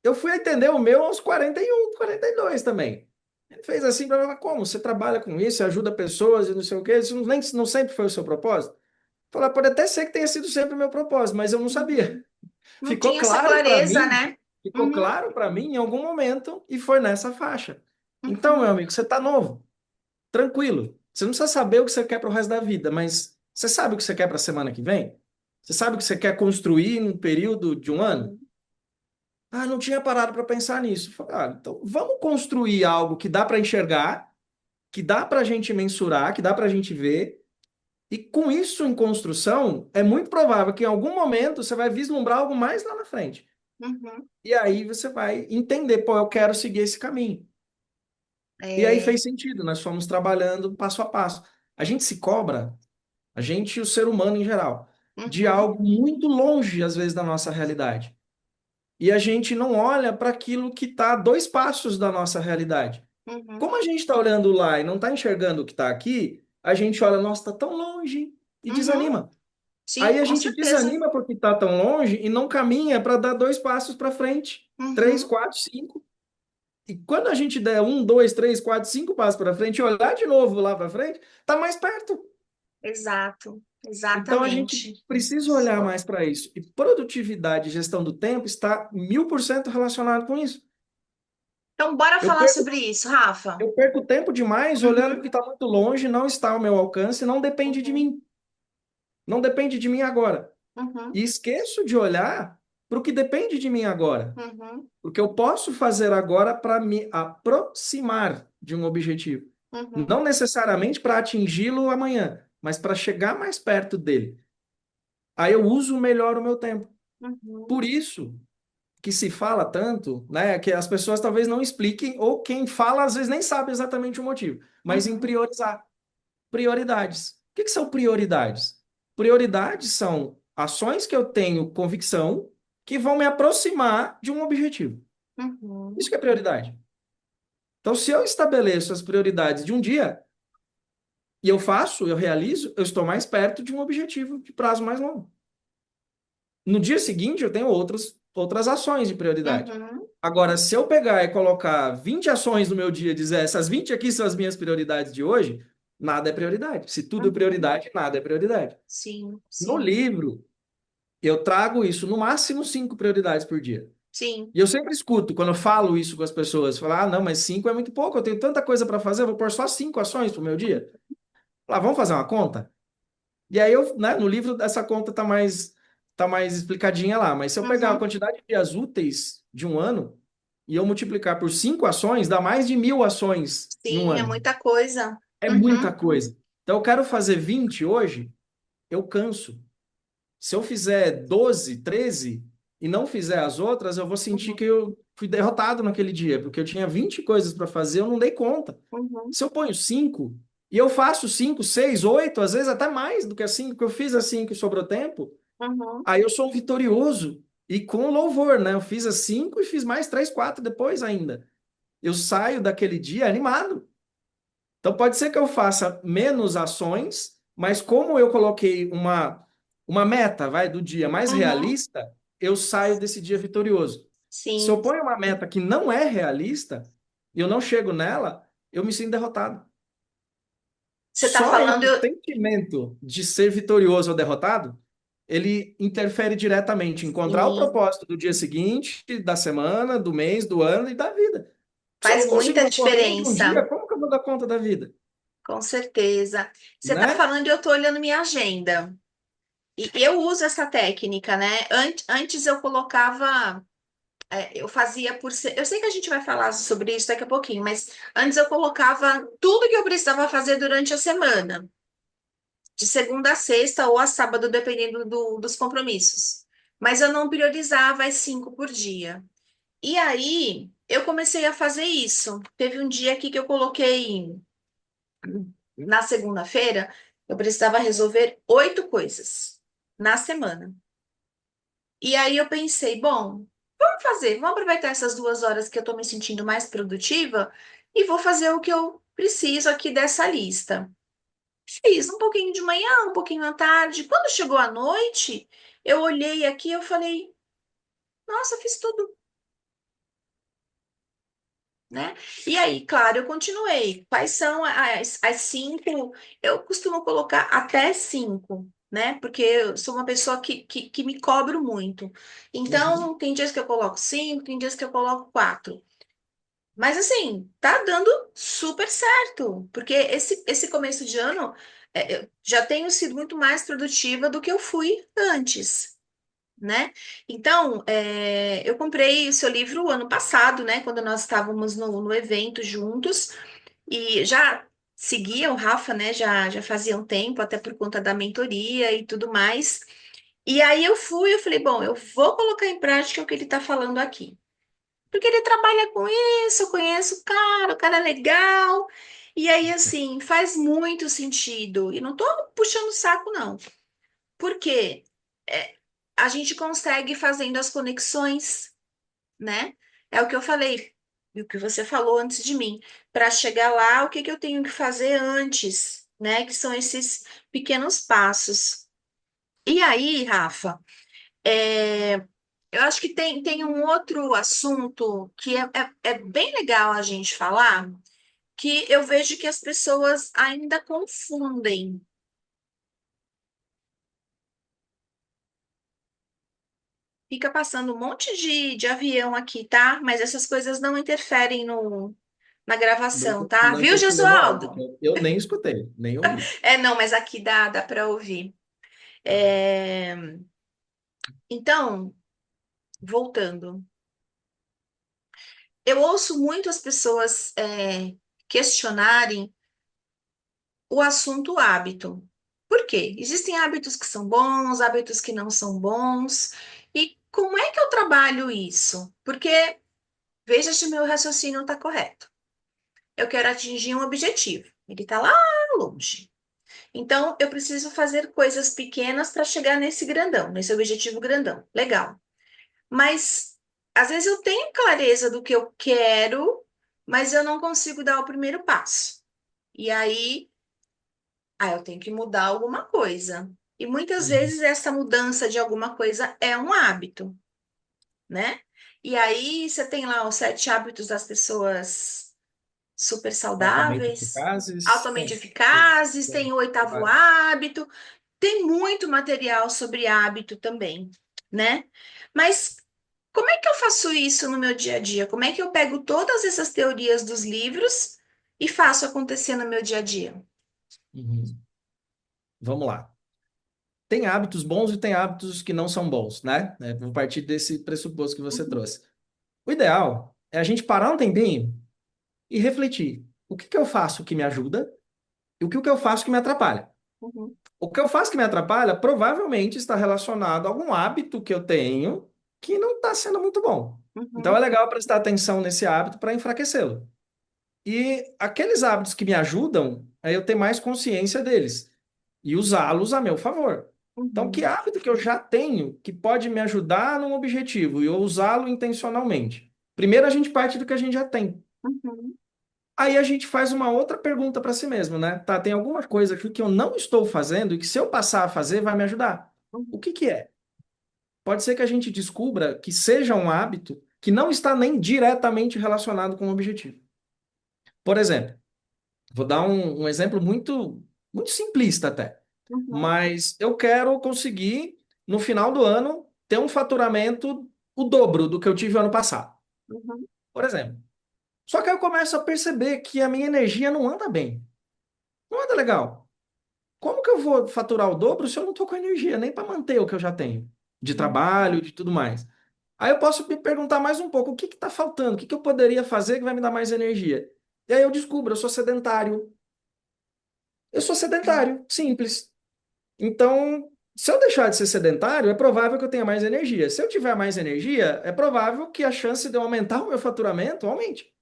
eu fui entender o meu aos 41, 42 também. Ele fez assim para mim, como? Você trabalha com isso, você ajuda pessoas e não sei o quê, isso não sempre foi o seu propósito? Eu falei, pode até ser que tenha sido sempre o meu propósito, mas eu não sabia. uhum. Não Ficou tinha essa claro para clareza, mim, né? ficou Uhum, claro para mim em algum momento e foi nessa faixa. Então, meu uhum, amigo, você está novo, tranquilo. Você não precisa saber o que você quer para o resto da vida, mas você sabe o que você quer para a semana que vem? Você sabe o que você quer construir num período de um ano? uhum, Ah, não tinha parado para pensar nisso. Falei, ah, então vamos construir algo que dá para enxergar, que dá para a gente mensurar, que dá para a gente ver. E com isso em construção, é muito provável que em algum momento você vai vislumbrar algo mais lá na frente. uhum. E aí você vai entender, pô, eu quero seguir esse caminho. E aí É, fez sentido, nós fomos trabalhando passo a passo. A gente se cobra, a gente e o ser humano em geral, de uhum, algo muito longe, às vezes, da nossa realidade. E a gente não olha para aquilo que está a 2 passos da nossa realidade. uhum, Como a gente está olhando lá e não está enxergando o que está aqui, a gente olha, nossa, está tão longe e uhum. desanima. Aí Sim, a com gente certeza. desanima porque está tão longe e não caminha para dar 2 passos para frente, três, Uhum, quatro, cinco. E quando a gente der 1, 2, 3, 4, 5 passos para frente e olhar de novo lá para frente, tá mais perto. exato, Então a gente exatamente. precisa olhar mais para isso. E produtividade e gestão do tempo está 1000% relacionado com isso. Então, bora Eu falar perco, sobre isso, Rafa. eu perco tempo demais olhando Uhum, porque está muito longe, não está ao meu alcance, não depende de uhum, mim. Não depende de mim agora. uhum, E esqueço de olhar para o que depende de mim agora. uhum, O que eu posso fazer agora para me aproximar de um objetivo. uhum, Não necessariamente para atingi-lo amanhã, mas para chegar mais perto dele. Aí eu uso melhor o meu tempo. uhum, Por isso que se fala tanto, né, que as pessoas talvez não expliquem, ou quem fala às vezes nem sabe exatamente o motivo, mas em uhum. priorizar. prioridades. O que são prioridades? Prioridades são ações que eu tenho convicção que vão me aproximar de um objetivo. Isso Uhum. que é prioridade. Então, se eu estabeleço as prioridades de um dia e eu faço, eu realizo, eu estou mais perto de um objetivo de prazo mais longo. No dia seguinte, eu tenho outras ações de prioridade. Uhum. Agora, se eu pegar e colocar 20 ações no meu dia e dizer essas 20 aqui são as minhas prioridades de hoje, nada é prioridade. Se tudo é Uhum. prioridade, nada é prioridade. Sim, No sim, livro, eu trago isso, no máximo 5 prioridades por dia. sim. E eu sempre escuto, quando eu falo isso com as pessoas, falar, ah, não, mas 5 é muito pouco, eu tenho tanta coisa para fazer, eu vou pôr só 5 ações para o meu dia. Lá, vamos fazer uma conta? E aí eu, né, no livro essa conta tá mais explicadinha lá, mas se eu pegar a Uhum. quantidade de dias úteis de um ano e eu multiplicar por 5 ações, dá mais de 1.000 ações em um Sim, é ano. muita coisa. É muita Uhum. coisa. Então eu quero fazer 20 hoje, eu canso. Se eu fizer 12, 13 e não fizer as outras, eu vou sentir Uhum. que eu fui derrotado naquele dia, porque eu tinha 20 coisas para fazer, eu não dei conta. Uhum. Se eu ponho 5 e eu faço 5, 6, 8, às vezes até mais do que as 5, que eu fiz as 5 e sobrou tempo, Uhum. aí eu sou um vitorioso e com louvor, né? Eu fiz as 5 e fiz mais 3, 4 depois ainda. Eu saio daquele dia animado. Então pode ser que eu faça menos ações, mas como eu coloquei uma meta, vai, do dia mais Uhum. realista, eu saio desse dia vitorioso. Se eu Sim. ponho uma meta que não é realista e eu não chego nela, eu me sinto derrotado. Você está Só falando, esse sentimento de ser vitorioso ou derrotado, ele interfere diretamente em encontrar o sim, propósito do dia seguinte, da semana, do mês, do ano e da vida. Se eu faz não consigo muita dar conta nem de um dia, diferença, como que eu vou dar conta da vida? com certeza. Você está Né? falando e eu estou olhando minha agenda. E eu uso essa técnica, né? Antes eu colocava, eu fazia por. Eu sei que a gente vai falar sobre isso daqui a pouquinho, mas antes eu colocava tudo que eu precisava fazer durante a semana, de segunda a sexta ou a sábado, dependendo dos compromissos. Mas eu não priorizava as 5 por dia. E aí eu comecei a fazer isso. Teve um dia aqui que eu coloquei na segunda-feira, eu precisava resolver 8 coisas na semana. E aí eu pensei, bom, vamos aproveitar essas 2 horas que eu tô me sentindo mais produtiva e vou fazer o que eu preciso aqui dessa lista. Fiz um pouquinho de manhã, um pouquinho à tarde. Quando chegou a noite, eu olhei aqui e eu falei, nossa, fiz tudo, né? E aí, claro, eu continuei. Quais são as 5? Eu costumo colocar até 5, né? Porque eu sou uma pessoa que me cobro muito. Uhum. Então, tem dias que eu coloco 5, tem dias que eu coloco 4. Mas assim, tá dando super certo, porque esse começo de ano eu já tenho sido muito mais produtiva do que eu fui antes, né? Então, eu comprei o seu livro ano passado, né? Quando nós estávamos no evento juntos, e já seguia o Rafa, né? Já fazia um tempo, até por conta da mentoria e tudo mais. E aí eu falei, bom, eu vou colocar em prática o que ele está falando aqui. Porque ele trabalha com isso, eu conheço o cara é legal. E aí, assim, faz muito sentido. E não tô puxando o saco, não. Porque é, a gente consegue fazendo as conexões, né? É o que eu falei, e o que você falou antes de mim. Para chegar lá, o que que eu tenho que fazer antes, né? Que são esses pequenos passos. E aí, Rafa, é, eu acho que tem um outro assunto que é bem legal a gente falar, que eu vejo que as pessoas ainda confundem. Fica passando um monte de avião aqui, tá? Mas essas coisas não interferem no, na Não, gravação, tá? não Viu, interferiu no áudio, Gesualdo? que eu nem escutei, nem ouvi. Não, mas aqui dá para ouvir. É, Então, voltando. Eu ouço muito as pessoas questionarem o assunto hábito. Por quê? Existem hábitos que são bons, hábitos que não são bons. E como é que eu trabalho isso? Porque veja se meu raciocínio está correto. Eu quero atingir um objetivo. Ele está lá longe. Então, eu preciso fazer coisas pequenas para chegar nesse grandão, nesse objetivo grandão. Legal. Mas às vezes eu tenho clareza do que eu quero, mas eu não consigo dar o primeiro passo. E aí, eu tenho que mudar alguma coisa. E muitas Uhum. vezes essa mudança de alguma coisa é um hábito, né? E aí você tem lá os 7 hábitos das pessoas super Altamente saudáveis, eficazes, altamente tem. eficazes, Tem tem o oitavo vários. hábito, tem muito material sobre hábito também, né? Mas como é que eu faço isso no meu dia a dia? Como é que eu pego todas essas teorias dos livros e faço acontecer no meu dia a dia? Uhum. Vamos lá. Tem hábitos bons e tem hábitos que não são bons, né? Vou partir desse pressuposto que você Uhum, trouxe. O ideal é a gente parar um tempinho e refletir. O que que eu faço que me ajuda e o que que eu faço que me atrapalha? uhum, O que eu faço que me atrapalha provavelmente está relacionado a algum hábito que eu tenho que não está sendo muito bom. Então é uhum, legal prestar atenção nesse hábito para enfraquecê-lo. E aqueles hábitos que me ajudam, aí eu ter mais consciência deles e usá-los a meu favor. Então, que uhum, hábito que eu já tenho que pode me ajudar num objetivo e eu usá-lo intencionalmente? Primeiro, a gente parte do que a gente já tem. uhum, Aí a gente faz uma outra pergunta para si mesmo, né? Tá, tem alguma coisa aqui que eu não estou fazendo e que se eu passar a fazer vai me ajudar. O uhum, que que é? Pode ser que a gente descubra que seja um hábito que não está nem diretamente relacionado com o objetivo. Por exemplo, vou dar um exemplo muito simplista até. uhum, Mas eu quero conseguir, no final do ano, ter um faturamento o dobro do que eu tive ano passado, uhum, por exemplo. Só que aí eu começo a perceber que a minha energia não anda bem. Não anda legal. Como que eu vou faturar o dobro se eu não estou com energia nem para manter o que eu já tenho de uhum, trabalho, de tudo mais? Aí eu posso me perguntar mais um pouco, o que está faltando? O que que eu poderia fazer que vai me dar mais energia? E aí eu descubro, eu sou sedentário. Eu sou sedentário, simples. Então, se eu deixar de ser sedentário, é provável que eu tenha mais energia. Se eu tiver mais energia, é provável que a chance de eu aumentar o meu faturamento aumente,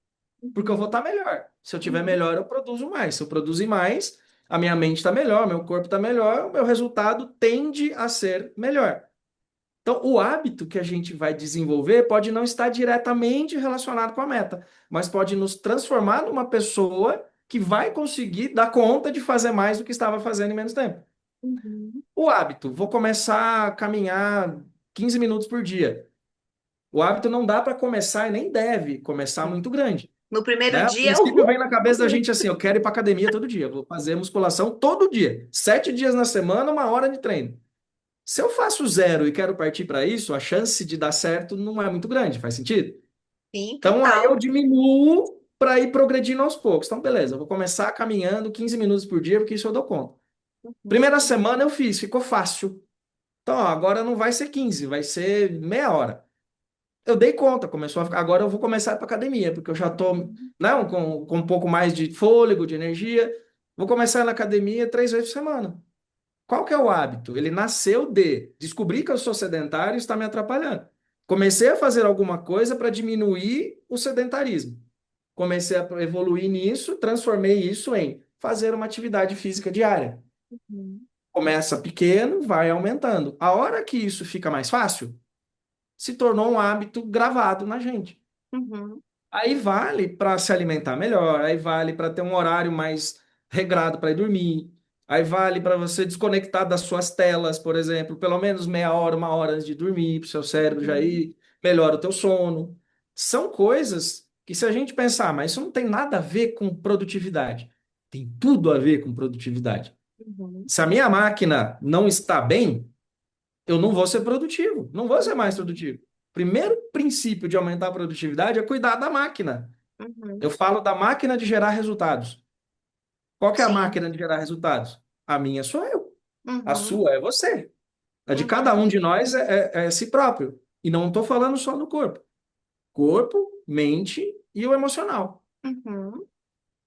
porque eu vou uhum, estar melhor. Se eu tiver uhum, melhor, eu produzo mais. Se eu produzir mais, a minha mente está melhor, meu corpo está melhor, o meu resultado tende a ser melhor. Então, o hábito que a gente vai desenvolver pode não estar diretamente relacionado com a meta, mas pode nos transformar numa pessoa que vai conseguir dar conta de fazer mais do que estava fazendo em menos tempo. uhum. O hábito, vou começar a caminhar 15 minutos por dia. O hábito não dá para começar e nem deve começar muito grande, No primeiro né? A dia, princípio uhul! vem na cabeça da gente assim, eu quero ir para academia todo dia, vou fazer musculação todo dia, 7 dias na semana, 1 hora de treino. Se eu faço zero e quero partir para isso, a chance de dar certo não é muito grande, faz sentido? Sim, Então aí eu total. diminuo para ir progredindo aos poucos. Então, beleza, eu vou começar caminhando 15 minutos por dia, porque isso eu dou conta. Uhum, Primeira semana eu fiz, ficou fácil. Então, ó, agora não vai ser 15, vai ser meia hora. Eu dei conta, começou a ficar. Agora eu vou começar para academia, porque eu já tô, uhum, né, com um pouco mais de fôlego, de energia. Vou começar na academia 3 vezes por semana. Qual que é o hábito? Ele nasceu de descobrir que eu sou sedentário e está me atrapalhando. Comecei a fazer alguma coisa para diminuir o sedentarismo. Comecei a evoluir nisso, transformei isso em fazer uma atividade física diária. uhum, Começa pequeno, vai aumentando. A hora que isso fica mais fácil, se tornou um hábito gravado na gente. uhum, Aí vale para se alimentar melhor, aí vale para ter um horário mais regrado para ir dormir, aí vale para você desconectar das suas telas, por exemplo, pelo menos meia hora, 1 hora antes de dormir, para o seu cérebro já uhum, ir, melhora o teu sono. São coisas que se a gente pensar, mas isso não tem nada a ver com produtividade. Tem tudo a ver com produtividade. uhum, Se a minha máquina não está bem, eu não vou ser produtivo, não vou ser mais uhum, produtivo. Primeiro princípio de aumentar a produtividade é cuidar da máquina. uhum. Eu falo da máquina de gerar resultados. Qual que é a Sim. máquina de gerar resultados? A minha sou eu. A Uhum, sua é você. A de cada um uhum, de nós é si próprio. E não estou falando só do corpo. Corpo, mente e o emocional. uhum,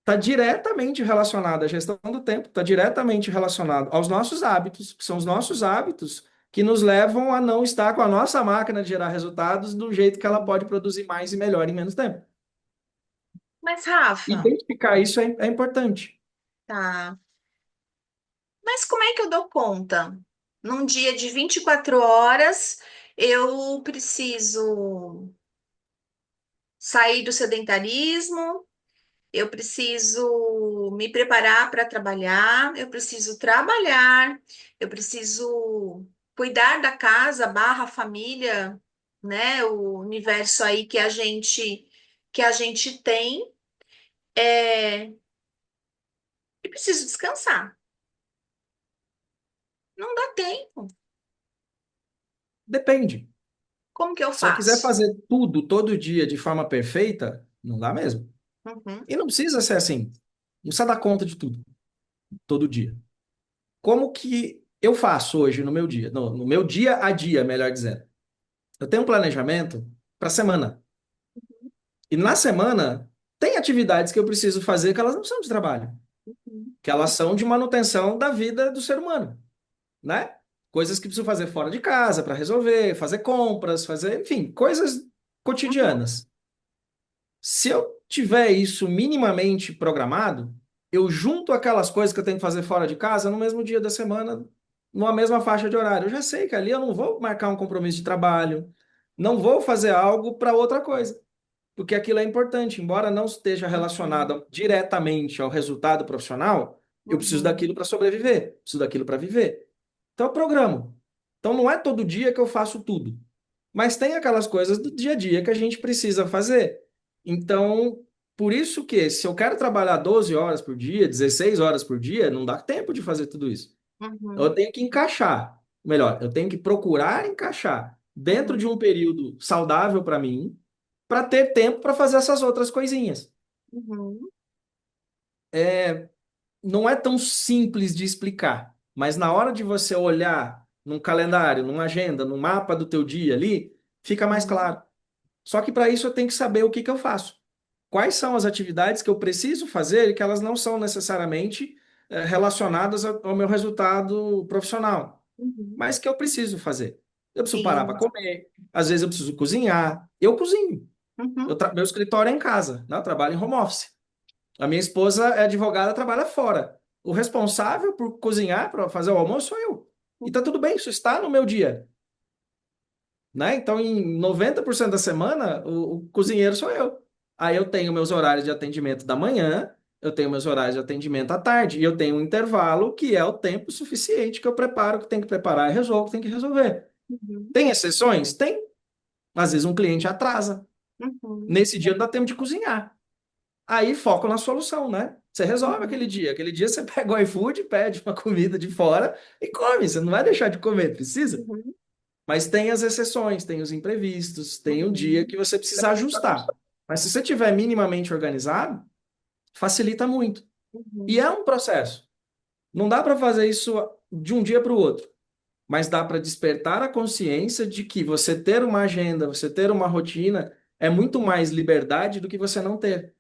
Está diretamente relacionado à gestão do tempo, está diretamente relacionado aos nossos hábitos, que são os nossos hábitos que nos levam a não estar com a nossa máquina de gerar resultados do jeito que ela uhum. pode produzir mais e melhor em menos tempo. Mas, Rafa, Identificar isso é importante. tá. Mas como é que eu dou conta? Num dia de 24 horas, eu preciso sair do sedentarismo, eu preciso me preparar para trabalhar, eu preciso trabalhar, eu preciso cuidar da casa barra família, né? O universo aí que a gente tem, e preciso descansar. Não dá tempo. Depende. Como que eu Se eu quiser faço? fazer tudo todo dia de forma perfeita, não dá mesmo. Uhum, E não precisa ser assim. Não precisa dar conta de tudo, todo dia. Como que eu faço hoje no meu dia? No meu dia a dia, melhor dizendo. Eu tenho um planejamento para a semana. E na semana, tem atividades que eu preciso fazer que elas não são de trabalho, uhum, que elas são de manutenção da vida do ser humano, né? Coisas que preciso fazer fora de casa para resolver, fazer compras, fazer, enfim, coisas uhum, cotidianas. Se eu tiver isso minimamente programado, eu junto aquelas coisas que eu tenho que fazer fora de casa no mesmo dia da semana, numa mesma faixa de horário. Eu já sei que ali eu não vou marcar um compromisso de trabalho, não vou fazer algo para outra coisa, porque aquilo é importante, embora não esteja uhum, relacionado diretamente ao resultado profissional, eu preciso daquilo uhum, para sobreviver, preciso daquilo para viver. Então eu programo. Então não é todo dia que eu faço tudo. Mas tem aquelas coisas do dia a dia que a gente precisa fazer. Então, por isso que se eu quero trabalhar 12 horas por dia, 16 horas por dia, não dá tempo de fazer tudo isso. Eu uhum, tenho que encaixar, melhor, eu tenho que procurar encaixar dentro de uhum, um período saudável para mim, para ter tempo para fazer essas outras coisinhas. uhum, Não é tão simples de explicar, mas na hora de você olhar num calendário, numa agenda, no mapa do teu dia ali, fica mais uhum, claro. Só que para isso eu tenho que saber o que que eu faço. Quais são as atividades que eu preciso fazer e que elas não são necessariamente relacionadas ao meu resultado profissional, uhum. mas que eu preciso fazer. Eu preciso parar para Sim. comer, às vezes eu preciso cozinhar. Eu cozinho. Uhum, Meu escritório é em casa, né? Eu trabalho em home office. A minha esposa é advogada, trabalha fora. O responsável por cozinhar, para fazer o almoço, sou eu. E tá tudo bem, isso está no meu dia, né? Então, em 90% da semana, o cozinheiro sou eu. Aí eu tenho meus horários de atendimento da manhã, eu tenho meus horários de atendimento à tarde, e eu tenho um intervalo que é o tempo suficiente que eu preparo o que tem que preparar e resolvo o que tem que resolver. uhum, Tem exceções? Tem. Às vezes um cliente atrasa. uhum, Nesse dia não dá tempo de cozinhar. Aí foco na solução, né? Você resolve aquele uhum, dia. Aquele dia você pega o iFood, pede uma comida de fora e come. Você não vai deixar de comer, precisa? uhum, Mas tem as exceções, tem os imprevistos, tem um dia uhum, que você precisa ajustar. Mas se você tiver minimamente organizado, facilita muito. E uhum, é um processo. Não dá para fazer isso de um dia para o outro, mas dá para despertar a consciência de que você ter uma agenda, você ter uma rotina, é muito mais liberdade do que você não ter.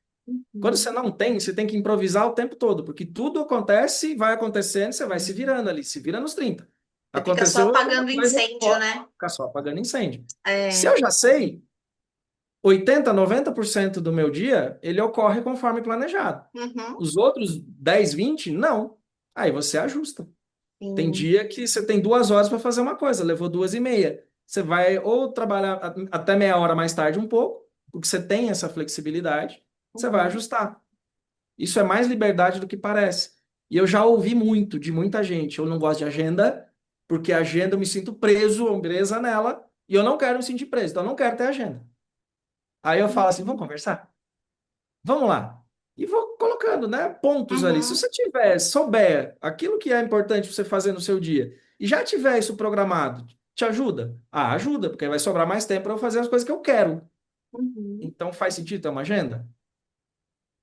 Quando você uhum. não tem, você tem que improvisar o tempo todo, porque tudo acontece, vai acontecendo, você vai se virando ali, se vira nos 30. Você fica só Aconteceu alguma apagando coisa, incêndio, pode né? ficar só apagando incêndio. Se É. eu já sei, 80, 90% do meu dia, ele ocorre conforme planejado. Uhum, Os outros 10, 20, não. Aí você ajusta. Tem sim. dia que você tem 2 horas para fazer uma coisa, levou 2h30. Você vai ou trabalhar até meia hora mais tarde um pouco, porque você tem essa flexibilidade, você vai Uhum, ajustar. Isso é mais liberdade do que parece. E eu já ouvi muito de muita gente. Eu não gosto de agenda, porque agenda eu me sinto preso, ou presa nela, e eu não quero me sentir preso, então eu não quero ter agenda. Aí eu falo assim: vamos uhum, conversar? Vamos lá. E vou colocando, né, pontos ali. Se uhum, você tiver, souber aquilo que é importante você fazer no seu dia, e já tiver isso programado, te ajuda? Ah, ajuda, porque vai sobrar mais tempo para eu fazer as coisas que eu quero. uhum. Então faz sentido ter uma agenda?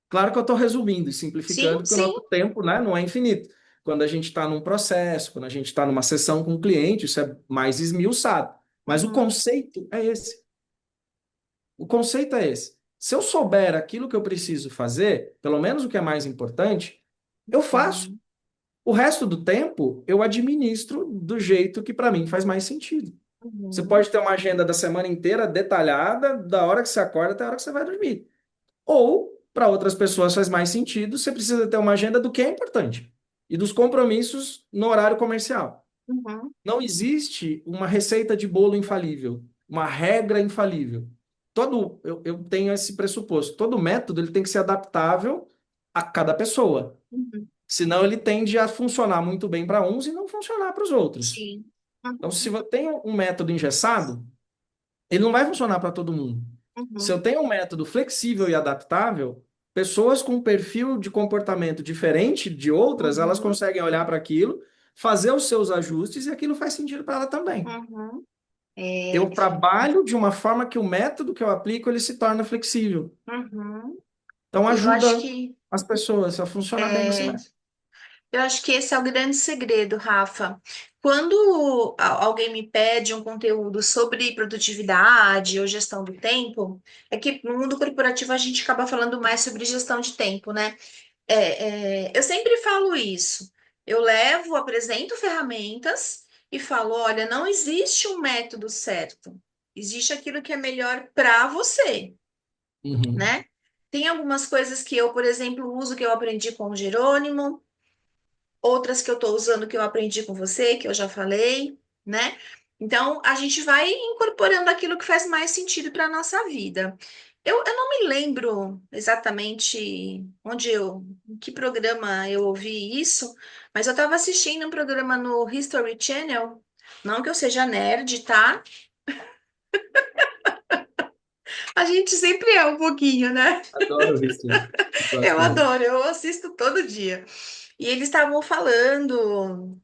Claro que eu estou resumindo e Sim, simplificando, porque o sim. nosso tempo, né, não é infinito. Quando a gente está num processo, quando a gente está numa sessão com o cliente, isso é mais esmiuçado. Mas o Uhum, conceito é esse. O conceito é esse. Se eu souber aquilo que eu preciso fazer, pelo menos o que é mais importante, eu faço. uhum, O resto do tempo, eu administro do jeito que para mim faz mais sentido. Você uhum, pode ter uma agenda da semana inteira detalhada, da hora que você acorda até a hora que você vai dormir. Ou, para outras pessoas faz mais sentido, você precisa ter uma agenda do que é importante. e dos compromissos no horário comercial. Uhum, Não existe uma receita de bolo infalível, uma regra infalível. Eu tenho esse pressuposto. Todo método ele tem que ser adaptável a cada pessoa. uhum, Senão ele tende a funcionar muito bem para uns e não funcionar para os outros. sim. Então, se Uhum, eu tenho um método engessado, ele não vai funcionar para todo mundo. Se uhum, eu tenho um método flexível e adaptável, pessoas com um perfil de comportamento diferente de outras, elas uhum, conseguem olhar para aquilo, fazer os seus ajustes e aquilo faz sentido para ela também. uhum. É, Eu trabalho de uma forma que o método que eu aplico ele se torna flexível. uhum. Então E eu acho ajuda que as pessoas a funcionar bem nesse é, método. eu acho que esse é o grande segredo, Rafa. Quando alguém me pede um conteúdo sobre produtividade ou gestão do tempo, é que no mundo corporativo a gente acaba falando mais sobre gestão de tempo, né? Eu sempre falo isso. Eu levo, apresento ferramentas e falo: olha, não existe um método certo. Existe aquilo que é melhor para você, Uhum. né? Tem algumas coisas que eu, por exemplo, uso que eu aprendi com o Jerônimo, outras que eu estou usando que eu aprendi com você, que eu já falei, né? Então, a gente vai incorporando aquilo que faz mais sentido para a nossa vida. Eu não me lembro exatamente em que programa eu ouvi isso, mas eu estava assistindo um programa no History Channel, não que eu seja nerd, tá? A gente sempre é um pouquinho, né? Adoro o history. Eu Gosto muito. adoro, eu assisto todo dia. E eles estavam falando.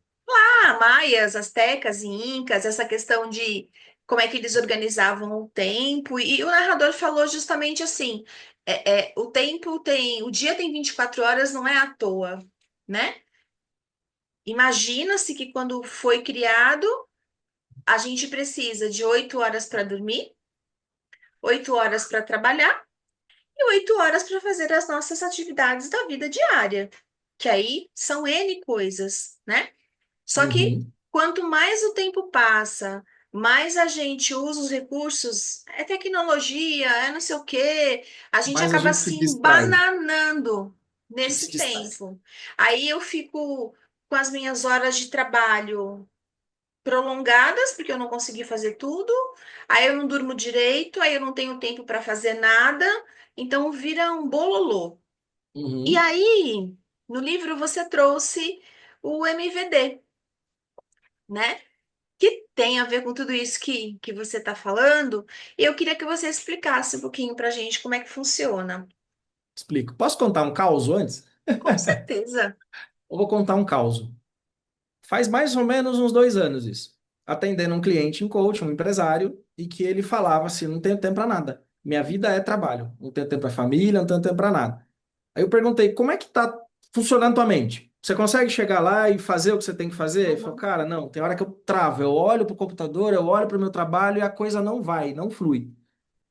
Maias, astecas e incas, essa questão de como é que eles organizavam o tempo. E o narrador falou justamente assim: o dia tem 24 horas, não é à toa, né? Imagina-se que quando foi criado, a gente precisa de 8 horas para dormir, 8 horas para trabalhar e 8 horas para fazer as nossas atividades da vida diária, que aí são N coisas, né? Só que Uhum. quanto mais o tempo passa, mais a gente usa os recursos, é tecnologia, é não sei o quê, a gente Mas a acaba gente se se distrai. A embananando gente se nesse distrai. tempo. Aí eu fico com as minhas horas de trabalho prolongadas, porque eu não consegui fazer tudo, aí eu não durmo direito, aí eu não tenho tempo para fazer nada, então vira um bololô. E Uhum. aí, no livro você trouxe o MVD, né? Que tem a ver com tudo isso que você está falando. E eu queria que você explicasse um pouquinho para a gente como é que funciona. Explico. Posso contar um caos antes? Com certeza. Eu vou contar um caos. Faz mais ou menos uns 2 anos isso. Atendendo um cliente em coach, um empresário, e que ele falava assim: não tenho tempo para nada. Minha vida é trabalho. Não tenho tempo para família, não tenho tempo para nada. Aí eu perguntei: como é que tá funcionando tua mente? Você consegue chegar lá e fazer o que você tem que fazer? Ele falou: Uhum, cara, não, tem hora que eu travo. Eu olho pro computador, eu olho pro meu trabalho e a coisa não vai, não flui.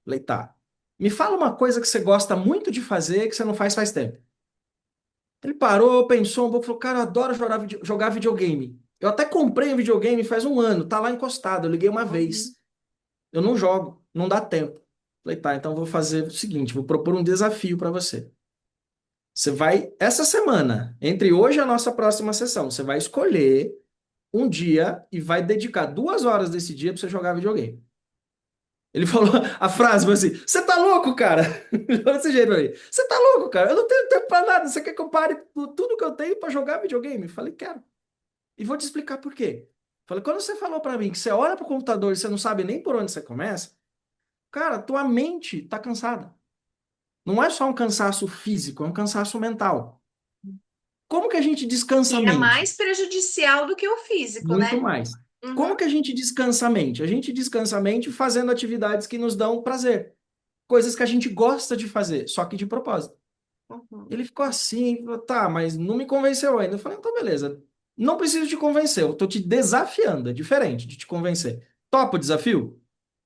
Falei: tá. Me fala uma coisa que você gosta muito de fazer que você não faz tempo. Ele parou, pensou um pouco, falou: cara, eu adoro jogar videogame. Eu até comprei um videogame faz um ano, tá lá encostado. Eu liguei uma uhum. vez. Eu não jogo, não dá tempo. Falei: tá, então vou fazer o seguinte: vou propor um desafio para você. Você vai, essa semana, entre hoje e a nossa próxima sessão, você vai escolher um dia e vai dedicar 2 horas desse dia para você jogar videogame. Ele falou a frase, foi assim: você tá louco, cara? Ele falou desse jeito pra mim: você tá louco, cara? Eu não tenho tempo pra nada. Você quer que eu pare tudo que eu tenho pra jogar videogame? Eu falei: quero. E vou te explicar por quê. Falei: quando você falou pra mim que você olha pro computador e você não sabe nem por onde você começa, cara, tua mente tá cansada. Não é só um cansaço físico, é um cansaço mental. Como que a gente descansa a Que é mente? mais prejudicial do que o físico, Muito né? mais. Como Uhum, que a gente descansa a mente? A gente descansa a mente fazendo atividades que nos dão prazer, coisas que a gente gosta de fazer, só que de propósito. uhum. Ele ficou assim, falou: tá, mas não me convenceu ainda. Eu falei: então beleza, não preciso te convencer, eu tô te desafiando, é diferente de te convencer. Topa o desafio?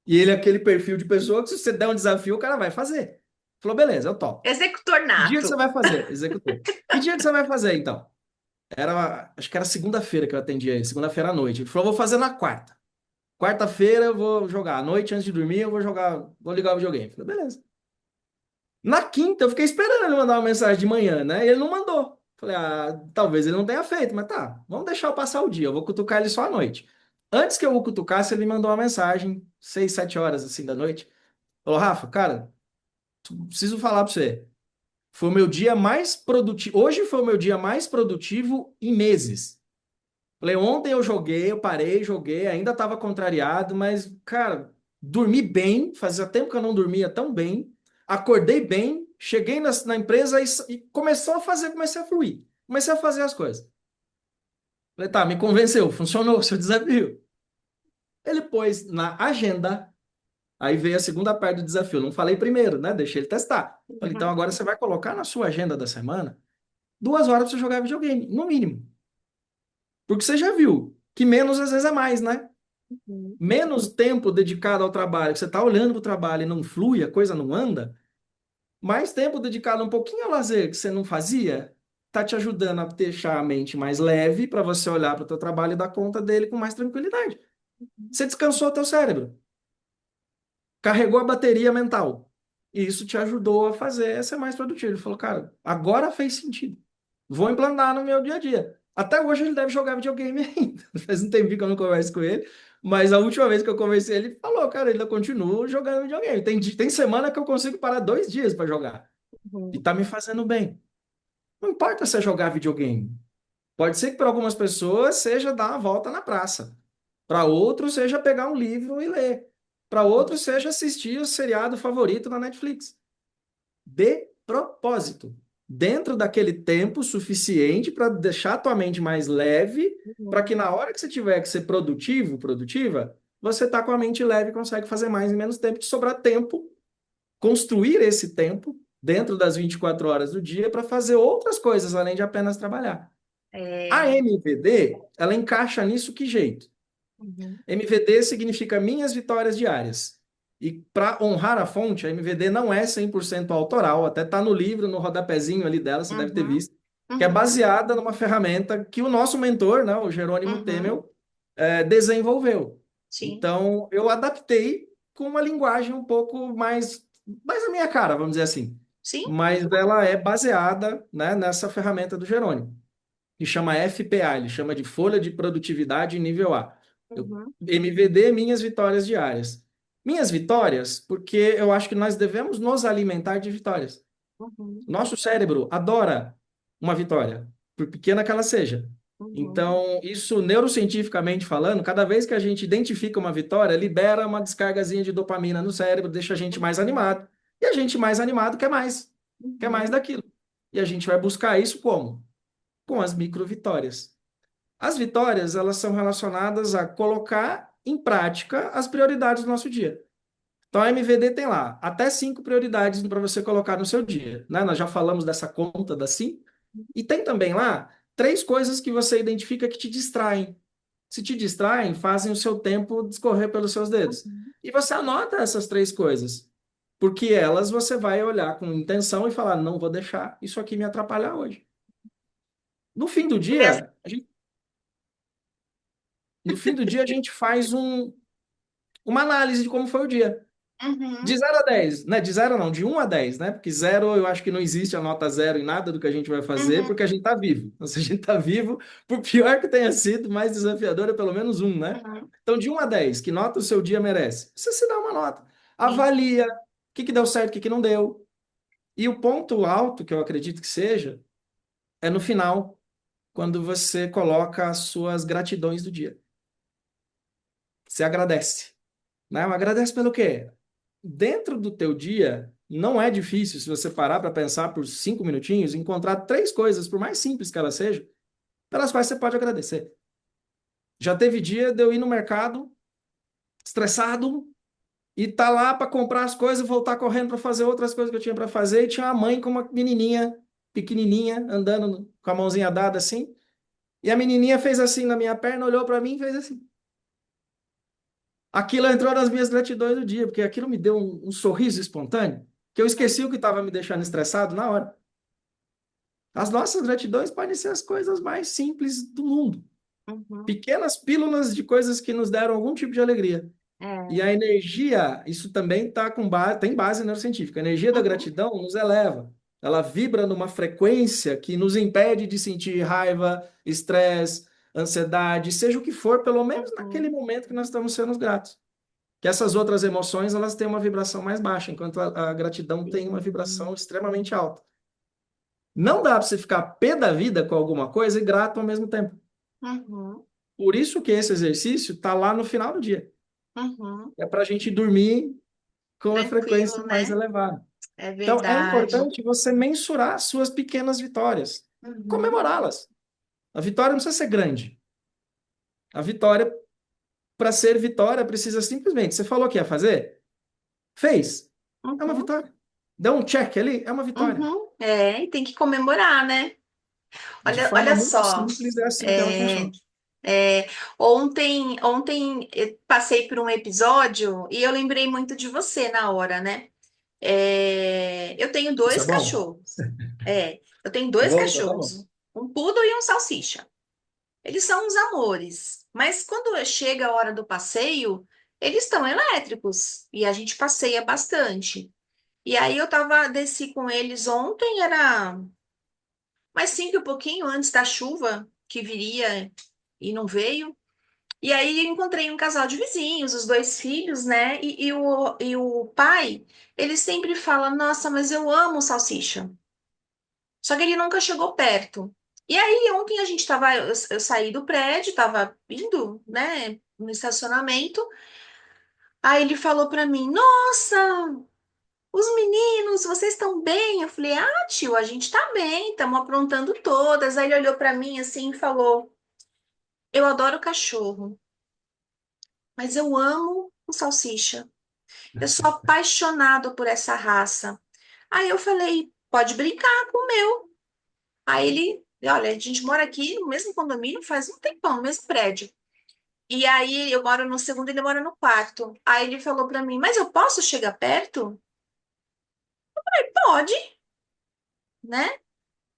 E ele é aquele perfil de pessoa que se você der um desafio, o cara vai fazer. Falou: beleza, eu topo. Executor Que dia que você nato. vai fazer? Executor. Que dia que você vai fazer, então? Acho que era segunda-feira que eu atendia ele, segunda-feira à noite. Ele falou: vou fazer na quarta. Quarta-feira eu vou jogar. À noite, antes de dormir, eu vou jogar, vou ligar o videogame. Eu falei: beleza. Na quinta, eu fiquei esperando ele mandar uma mensagem de manhã, né? E ele não mandou. Falei, talvez ele não tenha feito, mas tá, vamos deixar eu passar o dia, eu vou cutucar ele só à noite. Antes que eu o cutucasse, ele me mandou uma mensagem, 6, 7 horas assim da noite. Falou, Rafa, cara, preciso falar pra você. Foi o meu dia mais produtivo. Hoje foi o meu dia mais produtivo em meses. Falei, ontem eu joguei, eu parei, joguei, ainda estava contrariado, mas, cara, dormi bem, fazia tempo que eu não dormia tão bem, acordei bem, cheguei na empresa e começou a fazer, comecei a fluir, comecei a fazer as coisas. Falei, tá, me convenceu, funcionou o seu desafio. Ele pôs na agenda, aí veio a segunda parte do desafio. Não falei primeiro, né? Deixei ele testar. Falei, então Uhum, agora você vai colocar na sua agenda da semana 2 horas para você jogar videogame, no mínimo. Porque você já viu que menos às vezes é mais, né? uhum, Menos tempo dedicado ao trabalho, que você está olhando para o trabalho e não flui, a coisa não anda, mais tempo dedicado um pouquinho ao lazer que você não fazia, está te ajudando a deixar a mente mais leve para você olhar para o teu trabalho e dar conta dele com mais tranquilidade. Você descansou o teu cérebro, carregou a bateria mental. E isso te ajudou a fazer ser mais produtivo. Ele falou, cara, agora fez sentido. Vou implantar no meu dia a dia. Até hoje ele deve jogar videogame ainda. Faz um tempinho que eu não converso com ele, mas a última vez que eu conversei, ele falou, cara, ele ainda continua jogando videogame. Tem semana que eu consigo parar 2 dias para jogar. E uhum. tá me fazendo bem. Não importa se é jogar videogame. Pode ser que para algumas pessoas seja dar uma volta na praça. Para outros seja pegar um livro e ler. Para outros seja assistir o seriado favorito na Netflix. De propósito. Dentro daquele tempo suficiente para deixar a tua mente mais leve, para que Uhum. na hora que você tiver que ser produtivo, produtiva, você tá com a mente leve e consegue fazer mais em menos tempo, te sobrar tempo, construir esse tempo dentro das 24 horas do dia para fazer outras coisas além de apenas trabalhar. A É, MVD, ela encaixa nisso que jeito? uhum, MVD significa minhas vitórias diárias. E para honrar a fonte, a MVD não é 100% autoral, até está no livro, no rodapézinho ali dela, você deve ter uhum, visto, que é uhum, baseada numa ferramenta que o nosso mentor, né, o Jerônimo uhum. Temel, desenvolveu. Sim, Então, eu adaptei com uma linguagem um pouco mais a minha cara, vamos dizer assim. sim. Mas ela é baseada, né, nessa ferramenta do Jerônimo que chama FPA, ele chama de Folha de Produtividade nível A. Uhum, MVD, minhas vitórias diárias. Minhas vitórias, porque eu acho que nós devemos nos alimentar de vitórias. uhum, Nosso cérebro adora uma vitória, por pequena que ela seja. uhum, Então, isso neurocientificamente falando, cada vez que a gente identifica uma vitória, libera uma descargazinha de dopamina no cérebro, deixa a gente mais uhum, animado. E a gente mais animado quer mais uhum. daquilo. E a gente vai buscar isso como? Com as micro vitórias. As vitórias, elas são relacionadas a colocar em prática as prioridades do nosso dia. Então, a MVD tem lá até 5 prioridades para você colocar no seu dia, né? Nós já falamos dessa conta da 5. E tem também lá 3 coisas que você identifica que te distraem. Se te distraem, fazem o seu tempo discorrer pelos seus dedos. Uhum. E você anota essas 3 coisas, porque elas você vai olhar com intenção e falar: não vou deixar isso aqui me atrapalhar hoje. No fim do E minhas- dia, no fim do dia, a gente faz uma análise de como foi o dia. De Uhum, 0 a 10, né? De 0 não, de 1 a 10, né? Porque zero, eu acho que não existe a nota zero em nada do que a gente vai fazer, uhum, porque a gente tá vivo. Então, se a gente tá vivo, por pior que tenha sido, mais desafiador é pelo menos um, né? uhum. Então, de 1 a 10, que nota o seu dia merece? Você se dá uma nota. Sim. Avalia o que deu certo, o que não deu. E o ponto alto, que eu acredito que seja, é no final, quando você coloca as suas gratidões do dia. Você agradece, né? Agradece pelo quê? Dentro do teu dia, não é difícil, se você parar para pensar por 5 minutinhos, encontrar 3 coisas, por mais simples que elas sejam, pelas quais você pode agradecer. Já teve dia de eu ir no mercado, estressado, e tá lá para comprar as coisas, voltar correndo para fazer outras coisas que eu tinha para fazer, e tinha uma mãe com uma menininha, pequenininha, andando com a mãozinha dada assim, e a menininha fez assim na minha perna, olhou para mim e fez assim. Aquilo entrou nas minhas gratidões do dia, porque aquilo me deu um sorriso espontâneo, que eu esqueci o que estava me deixando estressado na hora. As nossas gratidões podem ser as coisas mais simples do mundo. Uhum. Pequenas pílulas de coisas que nos deram algum tipo de alegria. E É. a energia, isso também tá tem base neurocientífica. A energia da Uhum. gratidão nos eleva. Ela vibra numa frequência que nos impede de sentir raiva, estresse, ansiedade, seja o que for, pelo menos naquele Uhum. momento que nós estamos sendo gratos. Que essas outras emoções, elas têm uma vibração mais baixa, enquanto a gratidão tem uma vibração Sim. extremamente alta. Não dá para você ficar pé da vida com alguma coisa e grato ao mesmo tempo. Uhum. Por isso que esse exercício está lá no final do dia. Uhum. É para a gente dormir com a frequência Tranquilo, mais né? elevada. É Então, é verdade. importante você mensurar suas pequenas vitórias, Uhum. comemorá-las. A vitória não precisa ser grande. A vitória, para ser vitória, precisa simplesmente. Você falou que ia fazer? Fez. É uma Uhum. vitória. Deu um check ali? É uma vitória. Uhum. É, e tem que comemorar, né? De Olha forma muito só. simples, é assim que ela É, funciona. ontem eu passei por um episódio e eu lembrei muito de você na hora, né? Eu tenho Isso é dois bom? cachorros. Eu tenho Tá dois bom? Então tá bom. cachorros, um poodle e um salsicha. Eles são uns amores, mas quando chega a hora do passeio, eles estão elétricos e a gente passeia bastante. E aí desci com eles ontem, era mais 5 e pouquinho antes da chuva que viria e não veio. E aí eu encontrei um casal de vizinhos, os dois filhos, né? E o pai, ele sempre fala: Nossa, mas eu amo salsicha. Só que ele nunca chegou perto. E aí, ontem a gente tava, eu saí do prédio, tava indo, né, no estacionamento. Aí ele falou pra mim: Nossa, os meninos, vocês estão bem? Eu falei: Ah, tio, a gente tá bem, estamos aprontando todas. Aí ele olhou pra mim assim e falou: Eu adoro cachorro, mas eu amo o salsicha. Eu sou apaixonado por essa raça. Aí eu falei: Pode brincar com o meu. Aí olha, a gente mora aqui no mesmo condomínio faz um tempão, no mesmo prédio. E aí eu moro no segundo, ele mora no quarto. Aí ele falou pra mim, mas eu posso chegar perto? Pode, né?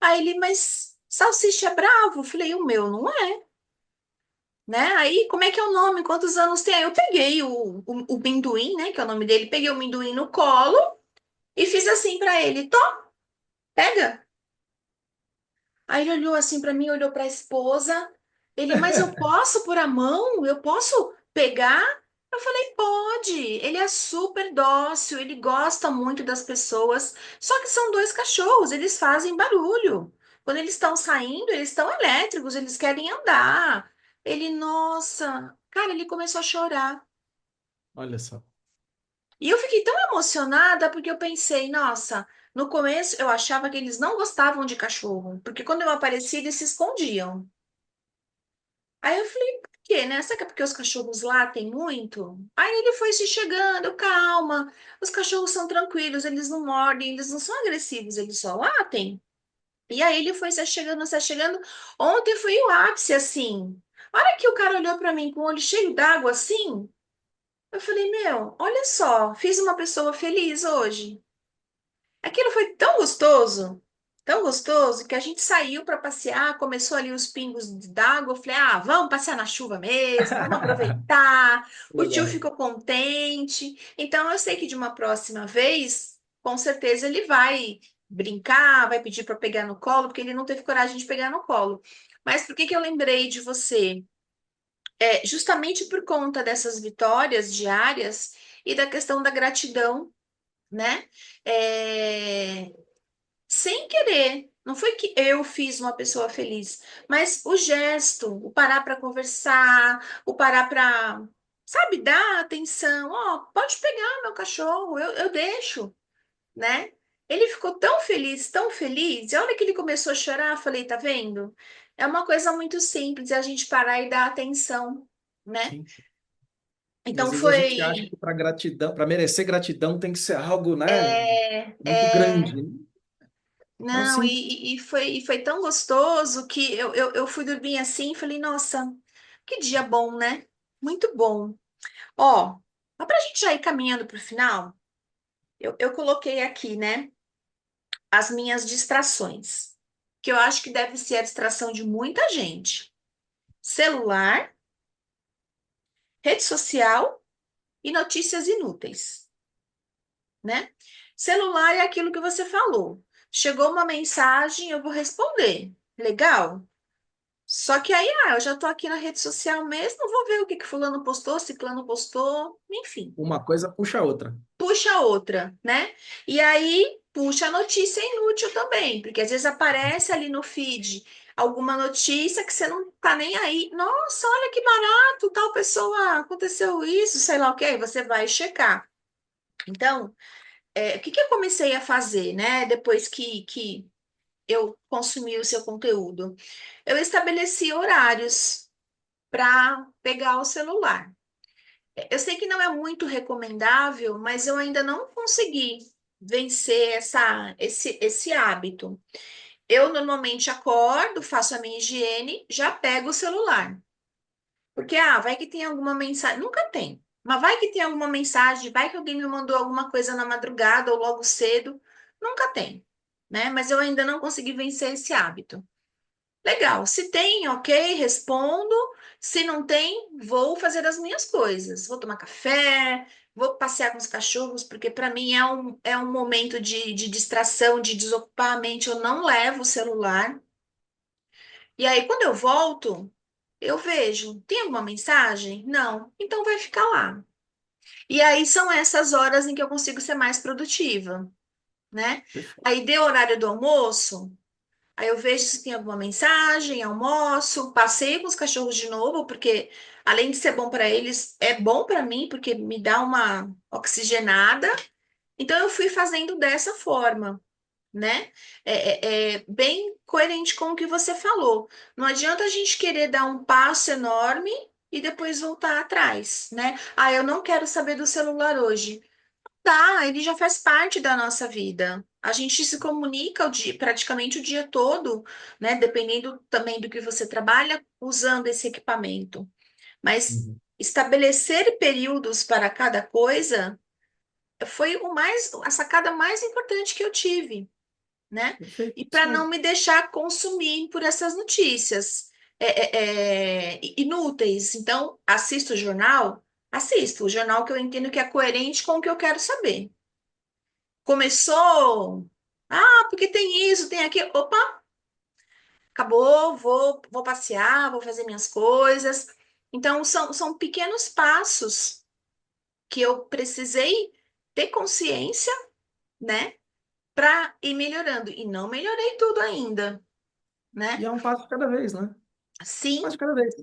Aí ele, mas salsicha é bravo. Eu falei, o meu não é, né? Aí, como é que é o nome? Quantos anos tem? Aí eu peguei o Minduim, né? Que é o nome dele, peguei o Minduim no colo e fiz assim pra ele, Tó, pega. Aí ele olhou assim pra mim, olhou pra esposa. Ele, mas eu posso pôr a mão? Eu posso pegar? Eu falei, pode. Ele é super dócil, ele gosta muito das pessoas. Só que são dois cachorros, eles fazem barulho. Quando eles estão saindo, eles estão elétricos, eles querem andar. Ele, nossa, cara, ele começou a chorar. Olha só. E eu fiquei tão emocionada porque eu pensei, nossa, no começo eu achava que eles não gostavam de cachorro, porque quando eu aparecia, eles se escondiam. Aí eu falei, por quê, né? Será que é porque os cachorros latem muito? Aí ele foi se chegando, calma. Os cachorros são tranquilos, eles não mordem, eles não são agressivos, eles só latem. E aí ele foi se achegando, se achegando. Ontem foi o ápice, assim. A hora que o cara olhou pra mim com o olho cheio d'água, assim, eu falei, meu, olha só, fiz uma pessoa feliz hoje. Aquilo foi tão gostoso, que a gente saiu para passear, começou ali os pingos d'água. Eu falei, ah, vamos passear na chuva mesmo, vamos aproveitar. O tio Legal. ficou contente. Então, eu sei que de uma próxima vez, com certeza ele vai brincar, vai pedir para pegar no colo, porque ele não teve coragem de pegar no colo. Mas por que que eu lembrei de você? Justamente por conta dessas vitórias diárias e da questão da gratidão, né? É, sem querer. Não foi que eu fiz uma pessoa feliz, mas o gesto, o parar para conversar, o parar para, sabe, dar atenção. Ó, pode pegar meu cachorro, eu deixo, né? Ele ficou tão feliz, e a hora que ele começou a chorar, eu falei, tá vendo? É uma coisa muito simples, é a gente parar e dar atenção, né? Sim. E às Então vezes a gente acha foi. que para gratidão, para merecer gratidão tem que ser algo, né, É, muito é, grande. É o Não, simples. e foi tão gostoso que eu fui dormir assim e falei, nossa, que dia bom, né? Muito bom. Ó, mas pra gente já ir caminhando pro final, eu coloquei aqui, né, as minhas distrações, que eu acho que deve ser a distração de muita gente. Celular, rede social e notícias inúteis, né? Celular é aquilo que você falou. chegou uma mensagem, eu vou responder. Legal? Só que aí, eu já tô aqui na rede social mesmo, vou ver o que que fulano postou, ciclano postou, enfim. Uma coisa puxa a outra. Puxa outra, né? E aí puxa a notícia inútil também, porque às vezes aparece ali no feed alguma notícia que você não tá nem aí. Nossa, olha que barato, tal pessoa aconteceu isso, sei lá o que, aí você vai checar. Então, o que que eu comecei a fazer, né? Depois que eu consumi o seu conteúdo, eu estabeleci horários para pegar o celular. Eu sei que não é muito recomendável, mas eu ainda não consegui vencer esse hábito. Eu normalmente acordo, faço a minha higiene, já pego o celular. Porque, vai que tem alguma mensagem. Nunca tem, mas vai que tem alguma mensagem, vai que alguém me mandou alguma coisa na madrugada ou logo cedo. Nunca tem, né? Mas eu ainda não consegui vencer esse hábito. Legal. Se tem, ok, respondo. Se não tem, vou fazer as minhas coisas. Vou tomar café, vou passear com os cachorros, porque para mim é um momento de distração, de desocupar a mente. Eu não levo o celular. E aí, quando eu volto, eu vejo, tem alguma mensagem? Não. Então vai ficar lá. E aí são essas horas em que eu consigo ser mais produtiva, né? Perfeito. Aí deu o horário do almoço. Aí eu vejo se tem alguma mensagem, almoço, passeio com os cachorros de novo, porque além de ser bom para eles, é bom para mim, porque me dá uma oxigenada. Então eu fui fazendo dessa forma, né? É bem coerente com o que você falou. Não adianta a gente querer dar um passo enorme e depois voltar atrás, né? Eu não quero saber do celular hoje. Tá, ele já faz parte da nossa vida. A gente se comunica praticamente o dia todo, né? Dependendo também do que você trabalha, usando esse equipamento. Mas Uhum. estabelecer períodos para cada coisa foi a sacada mais importante que eu tive, né? Perfeito. E Isso para não mesmo. me deixar consumir por essas notícias inúteis. Então, assisto o jornal, assisto o jornal que eu entendo que é coerente com o que eu quero saber. Começou. Porque tem isso, tem aquilo. Opa, acabou, vou passear, vou fazer minhas coisas. Então, são pequenos passos que eu precisei ter consciência, né, para ir melhorando. E não melhorei tudo ainda, E né? é um passo de cada vez, né? Um passo Sim, de cada vez.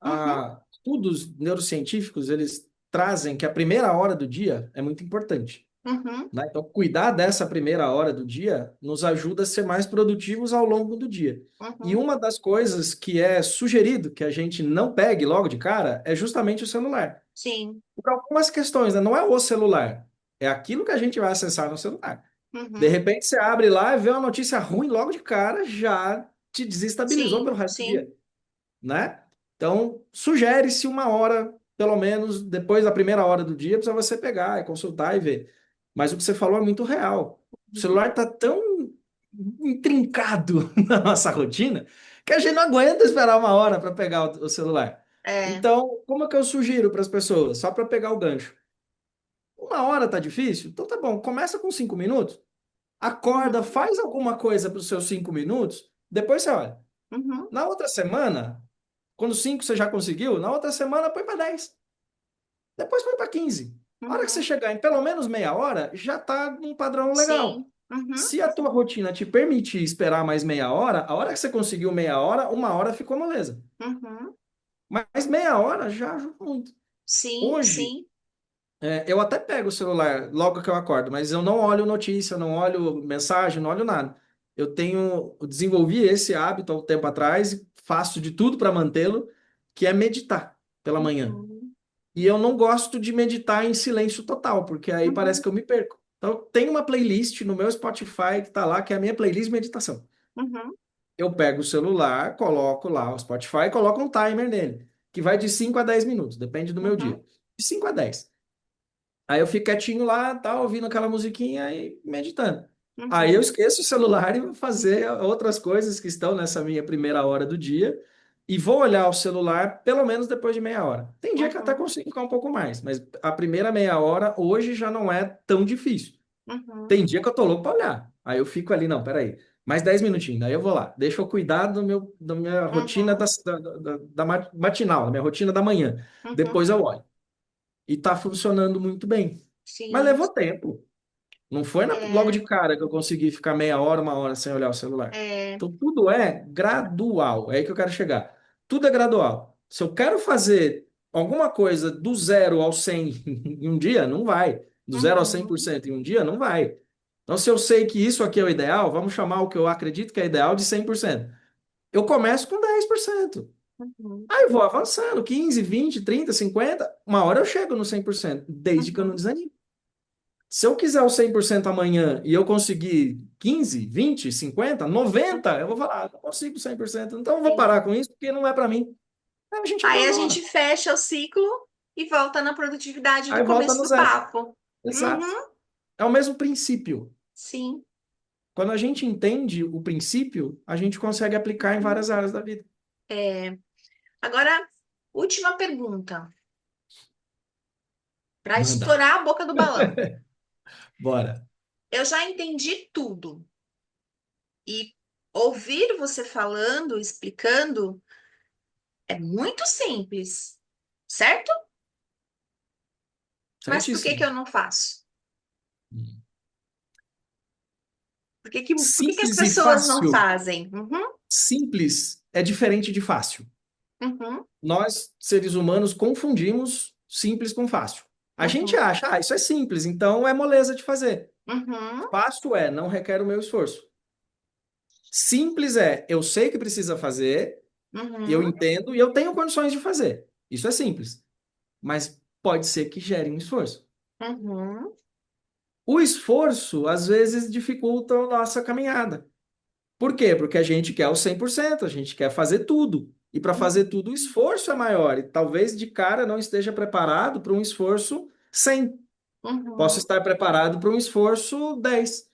uhum, Estudos neurocientíficos, eles trazem que a primeira hora do dia é muito importante, uhum, né? Então, cuidar dessa primeira hora do dia nos ajuda a ser mais produtivos ao longo do dia. E uhum, uma das coisas que é sugerido que a gente não pegue logo de cara é justamente o celular. sim, Por algumas questões, né? Não é o celular, é aquilo que a gente vai acessar no celular. De uhum, repente, você abre lá e vê uma notícia ruim logo de cara, já te desestabilizou pelo sim, resto do sim, dia, né? Então, sugere-se uma hora, pelo menos, depois da primeira hora do dia, para você pegar e consultar e ver. Mas o que você falou é muito real. O uhum, celular está tão intrincado na nossa rotina que a gente não aguenta esperar uma hora para pegar o celular. é, Então, como é que eu sugiro para as pessoas? Só para pegar o gancho. Uma hora tá difícil? Então tá bom, começa com 5 minutos, acorda, uhum, faz alguma coisa para os seus 5 minutos, depois você olha. uhum, Na outra semana, quando 5 você já conseguiu, na outra semana põe para 10. Depois põe para 15. A hora que você uhum, chegar em pelo menos meia hora, já tá num padrão legal. sim, uhum, Se a tua rotina te permitir esperar mais meia hora, a hora que você conseguiu meia hora, uma hora ficou moleza. uhum, Mas meia hora já ajuda muito. sim, Hoje, sim, eu até pego o celular logo que eu acordo, mas eu não olho notícia, não olho mensagem, não olho nada. Eu desenvolvi esse hábito há um tempo atrás e faço de tudo para mantê-lo, que é meditar pela manhã. uhum, E eu não gosto de meditar em silêncio total, porque aí parece uhum, que eu me perco. Então, tem uma playlist no meu Spotify que tá lá, que é a minha playlist de meditação. uhum, Eu pego o celular, coloco lá o Spotify e coloco um timer nele, que vai de 5 a 10 minutos, depende do meu uhum, dia. De 5 a 10. Aí eu fico quietinho lá, tá, ouvindo aquela musiquinha e meditando. Aí eu uhum, esqueço o celular e vou fazer outras coisas que estão nessa minha primeira hora do dia e vou olhar o celular pelo menos depois de meia hora. Tem dia que eu até uhum, consigo ficar um pouco mais, mas a primeira meia hora hoje já não é tão difícil. Uhum. Tem dia que eu tô louco pra olhar. Aí eu fico ali, não, peraí, mais 10 minutinhos, daí eu vou lá. Deixa eu cuidar da minha rotina Uhum. matinal, da minha rotina da manhã. Uhum. Depois eu olho. E tá funcionando muito bem. Mas Sim. levou tempo. Não foi logo de É, cara que eu consegui ficar meia hora, uma hora sem olhar o celular. é. Então tudo é gradual. É aí que eu quero chegar. Tudo é gradual. Se eu quero fazer alguma coisa do zero ao 100 em um dia, não vai. Do zero ao cem por Uhum. cento em um dia, não vai. Então, se eu sei que isso aqui é o ideal, vamos chamar o que eu acredito que é ideal de 100%. Eu começo com 10%. Uhum. Aí eu vou avançando, 15, 20, 30, 50. Uma hora eu chego no 100%, desde que eu não Uhum. desanime. Se eu quiser o 100% amanhã e eu conseguir 15, 20, 50, 90, eu vou falar, não consigo 100%, então eu vou Sim. parar com isso porque não é para mim. Aí a gente Aí a abandona. gente fecha o ciclo e volta na produtividade do Aí volta começo no do zero. papo. Exato. Uhum. É o mesmo princípio. Sim. Quando a gente entende o princípio, a gente consegue aplicar em Uhum. várias áreas da vida. É, agora, última pergunta, para Manda. estourar a boca do balão. Bora. Eu já entendi tudo e ouvir você falando, explicando, é muito simples, certo? Mas por que que Certíssimo. eu não faço? Por que que as Simples e pessoas não fácil. fazem? Uhum. Simples é diferente de fácil. Uhum. Nós, seres humanos, confundimos simples com fácil. A gente Uhum. acha, isso é simples, então é moleza de fazer. Uhum. Fácil é, não requer o meu esforço. Simples é, eu sei que precisa fazer, eu Uhum. entendo e eu tenho condições de fazer. Isso é simples. Mas pode ser que gere um esforço. Uhum. O esforço, às vezes, dificulta a nossa caminhada. Por quê? Porque a gente quer o 100%, a gente quer fazer tudo. E para fazer Uhum. tudo, o esforço é maior. E talvez de cara não esteja preparado para um esforço 100. Posso Uhum. estar preparado para um esforço 10.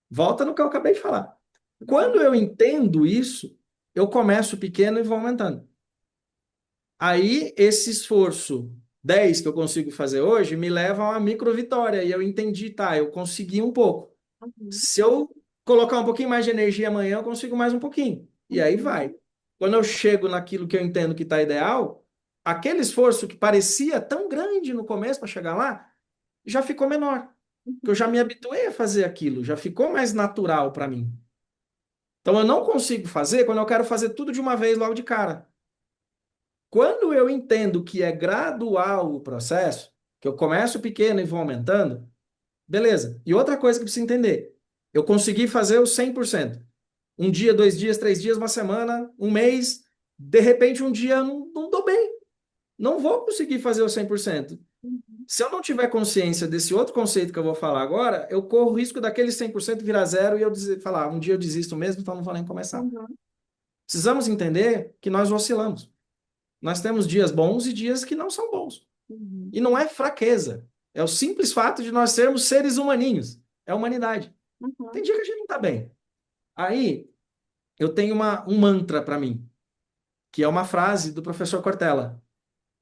Volta no que eu acabei de falar. Quando Uhum. eu entendo isso, eu começo pequeno e vou aumentando. Aí, esse esforço 10 que eu consigo fazer hoje me leva a uma micro vitória. E eu entendi, tá, eu consegui um pouco. Uhum. Se eu colocar um pouquinho mais de energia amanhã, eu consigo mais um pouquinho. E aí vai. Uhum. Quando eu chego naquilo que eu entendo que está ideal, aquele esforço que parecia tão grande no começo para chegar lá, já ficou menor. Porque eu já me habituei a fazer aquilo, já ficou mais natural para mim. Então eu não consigo fazer quando eu quero fazer tudo de uma vez logo de cara. Quando eu entendo que é gradual o processo, que eu começo pequeno e vou aumentando, beleza. E outra coisa que precisa entender, eu consegui fazer o 100%. Um dia, 2 dias, 3 dias, uma semana, um mês. De repente, um dia eu não dou bem. Não vou conseguir fazer o 100%. Uhum. Se eu não tiver consciência desse outro conceito que eu vou falar agora, eu corro o risco daquele 100% virar zero e eu falar, um dia eu desisto mesmo, então não vou nem começar. Uhum. Precisamos entender que nós oscilamos. Nós temos dias bons e dias que não são bons. Uhum. E não é fraqueza. É o simples fato de nós sermos seres humaninhos. É a humanidade. Tem Uhum. dia que a gente não está bem. Aí, eu tenho um mantra para mim, que é uma frase do professor Cortella,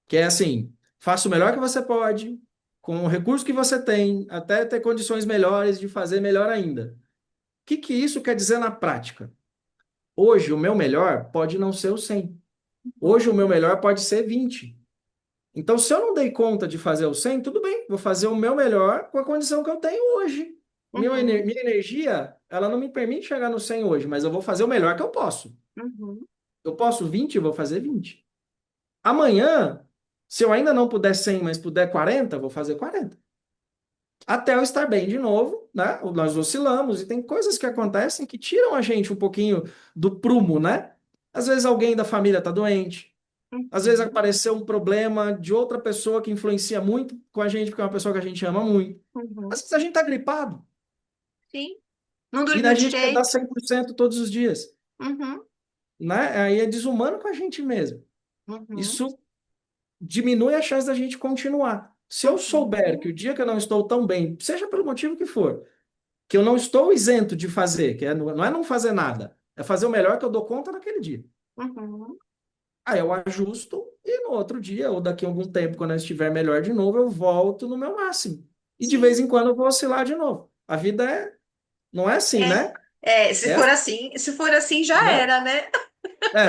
que é assim: faça o melhor que você pode, com o recurso que você tem, até ter condições melhores de fazer melhor ainda. O que que isso quer dizer na prática? Hoje, o meu melhor pode não ser o 100. Uhum. Hoje, o meu melhor pode ser 20. Então, se eu não dei conta de fazer o 100, tudo bem, vou fazer o meu melhor com a condição que eu tenho hoje. Uhum. Minha energia, ela não me permite chegar no 100 hoje, mas eu vou fazer o melhor que eu posso. Uhum. Eu posso 20, eu vou fazer 20. Amanhã, se eu ainda não puder 100, mas puder 40, vou fazer 40. Até eu estar bem de novo, né? Nós oscilamos e tem coisas que acontecem que tiram a gente um pouquinho do prumo, né? Às vezes alguém da família está doente, às vezes Uhum. apareceu um problema de outra pessoa que influencia muito com a gente, porque é uma pessoa que a gente ama muito. Às Uhum. vezes a gente está gripado Sim. Não e dormiu a gente quer dar direito. 100% todos os dias, Uhum. né? Aí é desumano com a gente mesmo. Uhum. Isso diminui a chance da gente continuar. Se eu Uhum. souber que o dia que eu não estou tão bem, seja pelo motivo que for, que eu não estou isento de fazer, que não é não fazer nada, é fazer o melhor que eu dou conta naquele dia. Uhum. Aí eu ajusto e no outro dia, ou daqui a algum tempo, quando eu estiver melhor de novo, eu volto no meu máximo. e de vez em quando eu vou oscilar de novo. A vida não é assim, né? Se É, for assim, se for assim já né? era, né?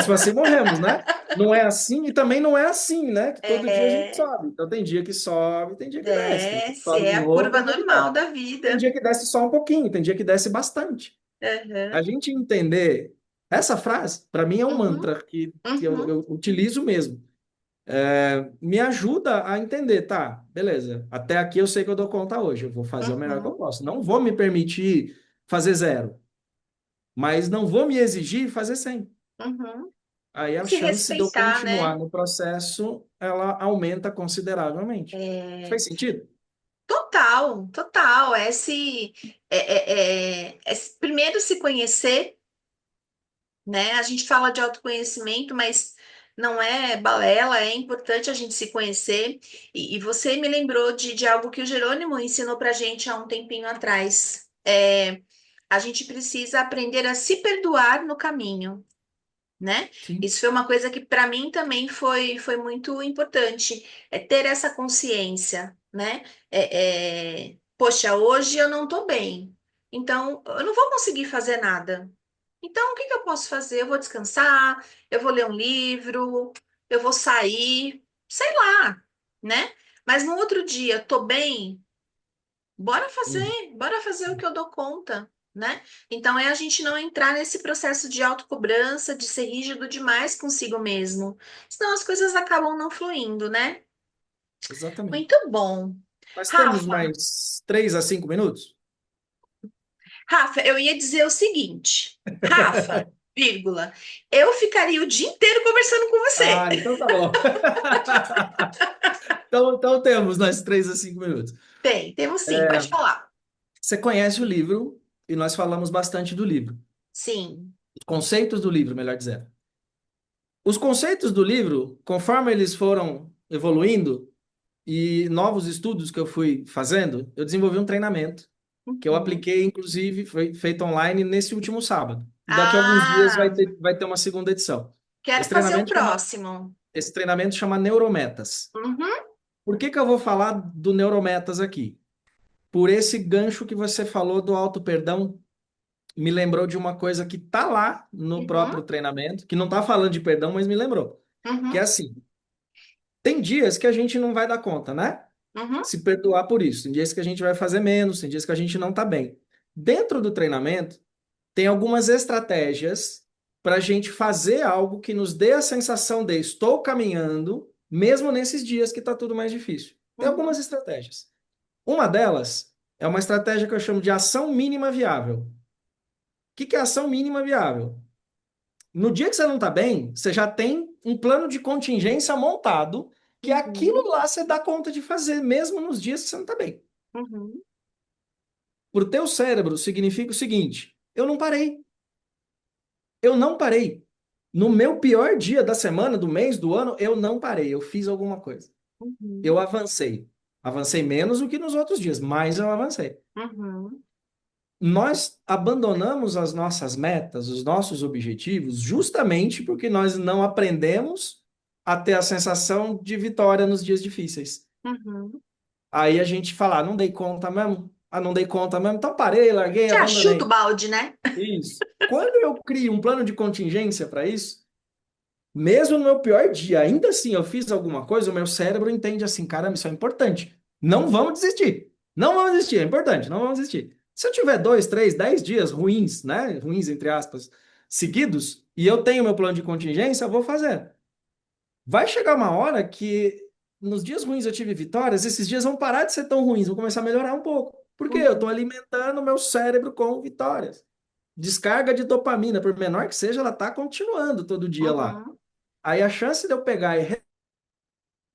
Se for assim, morremos, né? Não é assim e também não é assim, né? Que todo dia a gente É, sobe. Então tem dia que sobe, tem dia que desce. Tem dia que desce, sobe é de a novo, curva tem dia que normal desce. da Tem vida. dia que desce só um pouquinho, tem dia que desce bastante. A Uhum, gente entender essa frase, para mim, é um uhum, mantra que uhum, eu utilizo mesmo. Me ajuda a entender, tá, beleza. Até aqui eu sei que eu dou conta hoje. Eu vou fazer o melhor que eu uhum, posso. Não vou me permitir fazer zero, mas não vou me exigir fazer 100. uhum. Aí a Se chance de eu respeitar, continuar né? no processo, ela aumenta consideravelmente. É, Faz sentido? total, total. Primeiro se conhecer, né? A gente fala de autoconhecimento, mas não é balela, é importante a gente se conhecer. E você me lembrou de algo que o Jerônimo ensinou pra gente há um tempinho atrás. A gente precisa aprender a se perdoar no caminho, né? Sim. Isso foi uma coisa que para mim também foi muito importante, é ter essa consciência, né? Poxa, hoje eu não tô bem, então eu não vou conseguir fazer nada. Então, o que que eu posso fazer? Eu vou descansar, eu vou ler um livro, eu vou sair, sei lá, né? Mas no outro dia, tô bem, Uhum. bora fazer o que eu dou conta, né? Então é a gente não entrar nesse processo de autocobrança, de ser rígido demais consigo mesmo. Senão as coisas acabam não fluindo, né? Exatamente. Muito bom. Nós temos Rafa, mais 3 a 5 minutos? Rafa, eu ia dizer o seguinte, Rafa, vírgula, eu ficaria o dia inteiro conversando com você. Então tá bom. Então temos nós 3 a 5 minutos. Temos sim, pode falar. Você conhece o livro e nós falamos bastante do livro. Sim. Os conceitos do livro, melhor dizendo. Os conceitos do livro, conforme eles foram evoluindo e novos estudos que eu fui fazendo, eu desenvolvi um treinamento que eu Uhum. apliquei, inclusive, foi feito online nesse último sábado. E daqui a alguns dias Ah, vai ter uma segunda edição. quero Esse fazer o treinamento chama, próximo. esse treinamento chama Neurometas. Uhum, Por que que eu vou falar do Neurometas aqui? Por esse gancho que você falou do auto-perdão, me lembrou de uma coisa que tá lá no uhum, próprio treinamento, que não tá falando de perdão, mas me lembrou. Que é uhum, assim, tem dias que a gente não vai dar conta, né? uhum, Se perdoar por isso. Tem dias que a gente vai fazer menos, tem dias que a gente não tá bem. Dentro do treinamento, tem algumas estratégias para a gente fazer algo que nos dê a sensação de estou caminhando, mesmo nesses dias que está tudo mais difícil. Tem algumas uhum, estratégias. Uma delas é uma estratégia que eu chamo de ação mínima viável. O que que é ação mínima viável? No dia que você não está bem, você já tem um plano de contingência montado, que aquilo uhum, lá você dá conta de fazer, mesmo nos dias que você não está bem. uhum, Para o teu cérebro, significa o seguinte: eu não parei. Eu não parei. No meu pior dia da semana, do mês, do ano, eu não parei. Eu fiz alguma coisa. Eu uhum, avancei. Avancei menos do que nos outros dias, mas eu avancei. uhum, Nós abandonamos as nossas metas, os nossos objetivos, justamente porque nós não aprendemos a ter a sensação de vitória nos dias difíceis. uhum. Aí a gente fala, não dei conta mesmo? Ah, não dei conta mesmo? Então parei, larguei, Já chuta o abandonei. balde, né? Isso. Quando eu crio um plano de contingência para isso, mesmo no meu pior dia, ainda assim eu fiz alguma coisa, o meu cérebro entende assim, caramba, isso é importante. Não vamos desistir. Não vamos desistir, é importante, não vamos desistir. Se eu tiver 2, 3, 10 dias ruins, né? Ruins, entre aspas, seguidos, e eu tenho meu plano de contingência, eu vou fazer. Vai chegar uma hora que nos dias ruins eu tive vitórias, esses dias vão parar de ser tão ruins, vão começar a melhorar um pouco. Porque eu estou Uhum, alimentando o meu cérebro com vitórias. Descarga de dopamina, por menor que seja, ela está continuando todo dia lá. uhum, Aí a chance de eu pegar e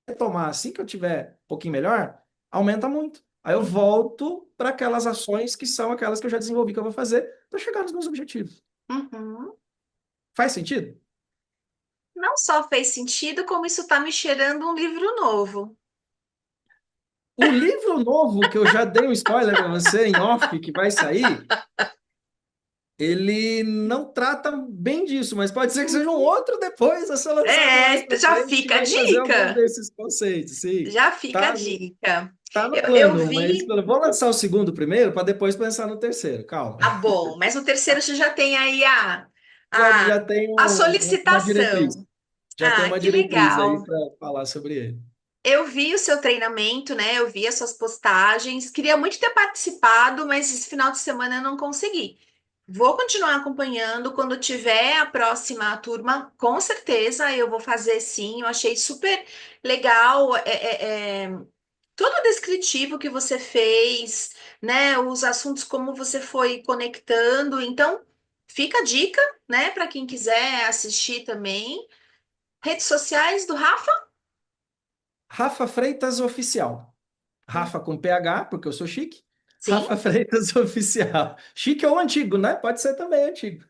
retomar assim que eu tiver um pouquinho melhor, aumenta muito. Aí eu uhum, volto para aquelas ações que são aquelas que eu já desenvolvi que eu vou fazer para chegar nos meus objetivos. uhum. Faz sentido? Não só fez sentido, como isso tá me cheirando um livro novo. O livro novo que eu já dei um spoiler para você em off que vai sair, ele não trata bem disso, mas pode ser que seja um Uhum. outro depois a ser lançado mais para Já frente que fica a vai trazer alguns dica. desses conceitos, sim. Já fica a Tá, dica. Tá no Eu plano, mas vi. vou lançar o segundo primeiro para depois pensar no terceiro. Calma. Ah, bom, mas no terceiro você já tem aí a, Já tem a uma diretriz. solicitação. Já tem Ah, uma que diretriz aí legal. para falar sobre ele. Eu vi o seu treinamento, né? Eu vi as suas postagens. Queria muito ter participado, mas esse final de semana eu não consegui. Vou continuar acompanhando. Quando tiver a próxima turma, com certeza eu vou fazer sim. Eu achei super legal. Todo o descritivo que você fez, né? Os assuntos, como você foi conectando. Então, fica a dica, né? Para quem quiser assistir também. Redes sociais do Rafa? Rafa Freitas Oficial. Rafa com PH, porque eu sou chique. Sim, Rafa Freitas Oficial. Chique ou antigo, né? Pode ser também antigo.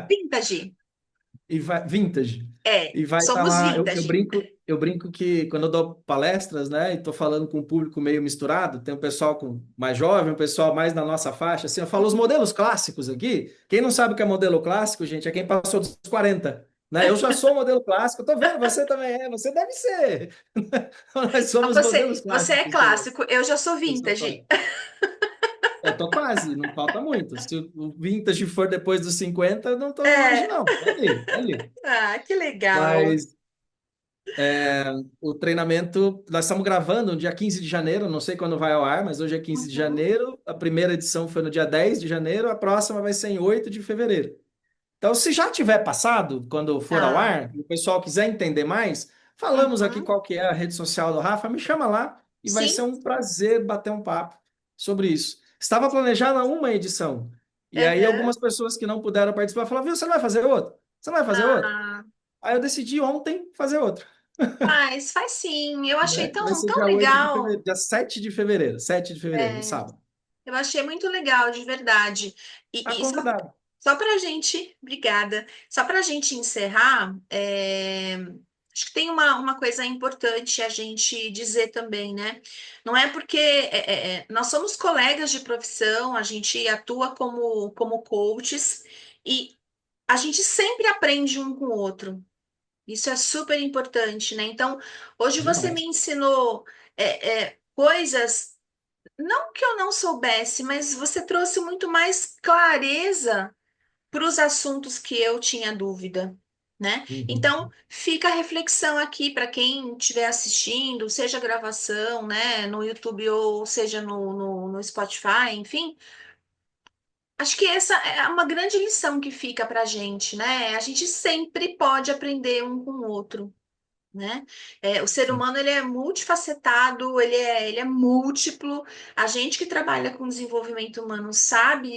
vintage. E vai, vintage. É, E vai estar somos lá. vintage. Eu brinco que quando eu dou palestras, né, e estou falando com um público meio misturado, tem um pessoal mais jovem, um pessoal mais na nossa faixa, assim, eu falo os modelos clássicos aqui. Quem não sabe o que é modelo clássico, gente, é quem passou dos 40. Né? Eu já sou modelo clássico, eu tô vendo, você também é, você deve ser. Nós Ah, somos modelos você é clássicos também. clássico, eu já sou Eu sou clássico. vintage. Eu tô quase, não falta muito. Se o vintage for depois dos 50, eu não tô longe, É, não. É ali, é ali. ah, que legal. Mas o treinamento, nós estamos gravando no dia 15 de janeiro, não sei quando vai ao ar, mas hoje é 15 de Uhum, janeiro. A primeira edição foi no dia 10 de janeiro, a próxima vai ser em 8 de fevereiro. Então, se já tiver passado, quando for ao tá. ar, e o pessoal quiser entender mais, falamos aqui Uhum, qual que é a rede social do Rafa, me chama lá e vai sim. ser um prazer bater um papo sobre isso. Estava planejada uma edição, e aí Uhum. algumas pessoas que não puderam participar falaram, viu, você não vai fazer outra? Você não vai fazer outra? Ah, Aí eu decidi ontem fazer outra, faz sim. Eu achei né? Que vai tão, ser tão dia 8 de legal. fevereiro, dia 7 de fevereiro, 7 de fevereiro, no É, sábado. eu achei muito legal, de verdade. Tá E convidado. só para a gente, obrigada. Só para a gente encerrar, acho que tem uma coisa importante a gente dizer também, né? Não é porque nós somos colegas de profissão, a gente atua como coaches e a gente sempre aprende um com o outro. Isso é super importante, né? Então, hoje você me Demais. ensinou coisas, não que eu não soubesse, mas você trouxe muito mais clareza para os assuntos que eu tinha dúvida, né? Então, Uhum. fica a reflexão aqui para quem estiver assistindo, seja gravação, né, no YouTube ou seja no Spotify, enfim. Acho que essa é uma grande lição que fica para a gente, né? A gente sempre pode aprender um com o outro, né? O ser Sim. humano ele é multifacetado, ele é múltiplo. A gente que trabalha com desenvolvimento humano sabe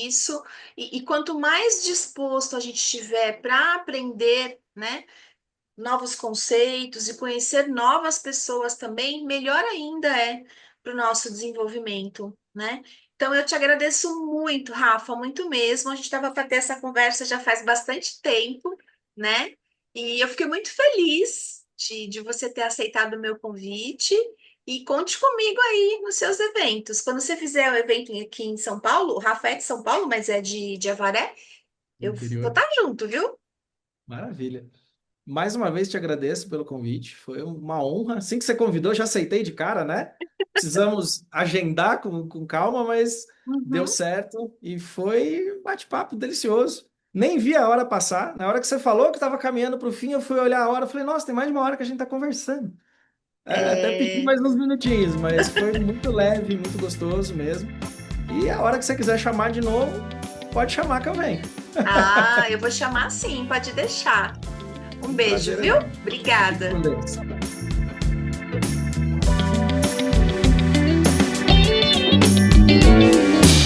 isso. E quanto mais disposto a gente estiver para aprender, né, novos conceitos e conhecer novas pessoas também, melhor ainda é para o nosso desenvolvimento, né? Então eu te agradeço muito, Rafa, muito mesmo. A gente estava para ter essa conversa já faz bastante tempo, né? E eu fiquei muito feliz de você ter aceitado o meu convite. E conte comigo aí nos seus eventos. Quando você fizer o evento aqui em São Paulo, o Rafa é de São Paulo, mas é de Avaré, eu vou Interior. estar junto, viu? Maravilha. Mais uma vez te agradeço pelo convite, foi uma honra. Assim que você convidou, já aceitei de cara, né? Precisamos agendar com calma, mas deu Uhum. certo e foi um bate-papo delicioso. Nem vi a hora passar. Na hora que você falou que estava caminhando para o fim, eu fui olhar a hora e falei, nossa, tem mais de uma hora que a gente está conversando. Até pedi É... mais uns minutinhos, mas foi muito leve, muito gostoso mesmo. E a hora que você quiser chamar de novo, pode chamar que eu venho. Ah, eu vou chamar sim, pode deixar. Um Um beijo, prazer viu? enorme. Fique Obrigada. com Deus.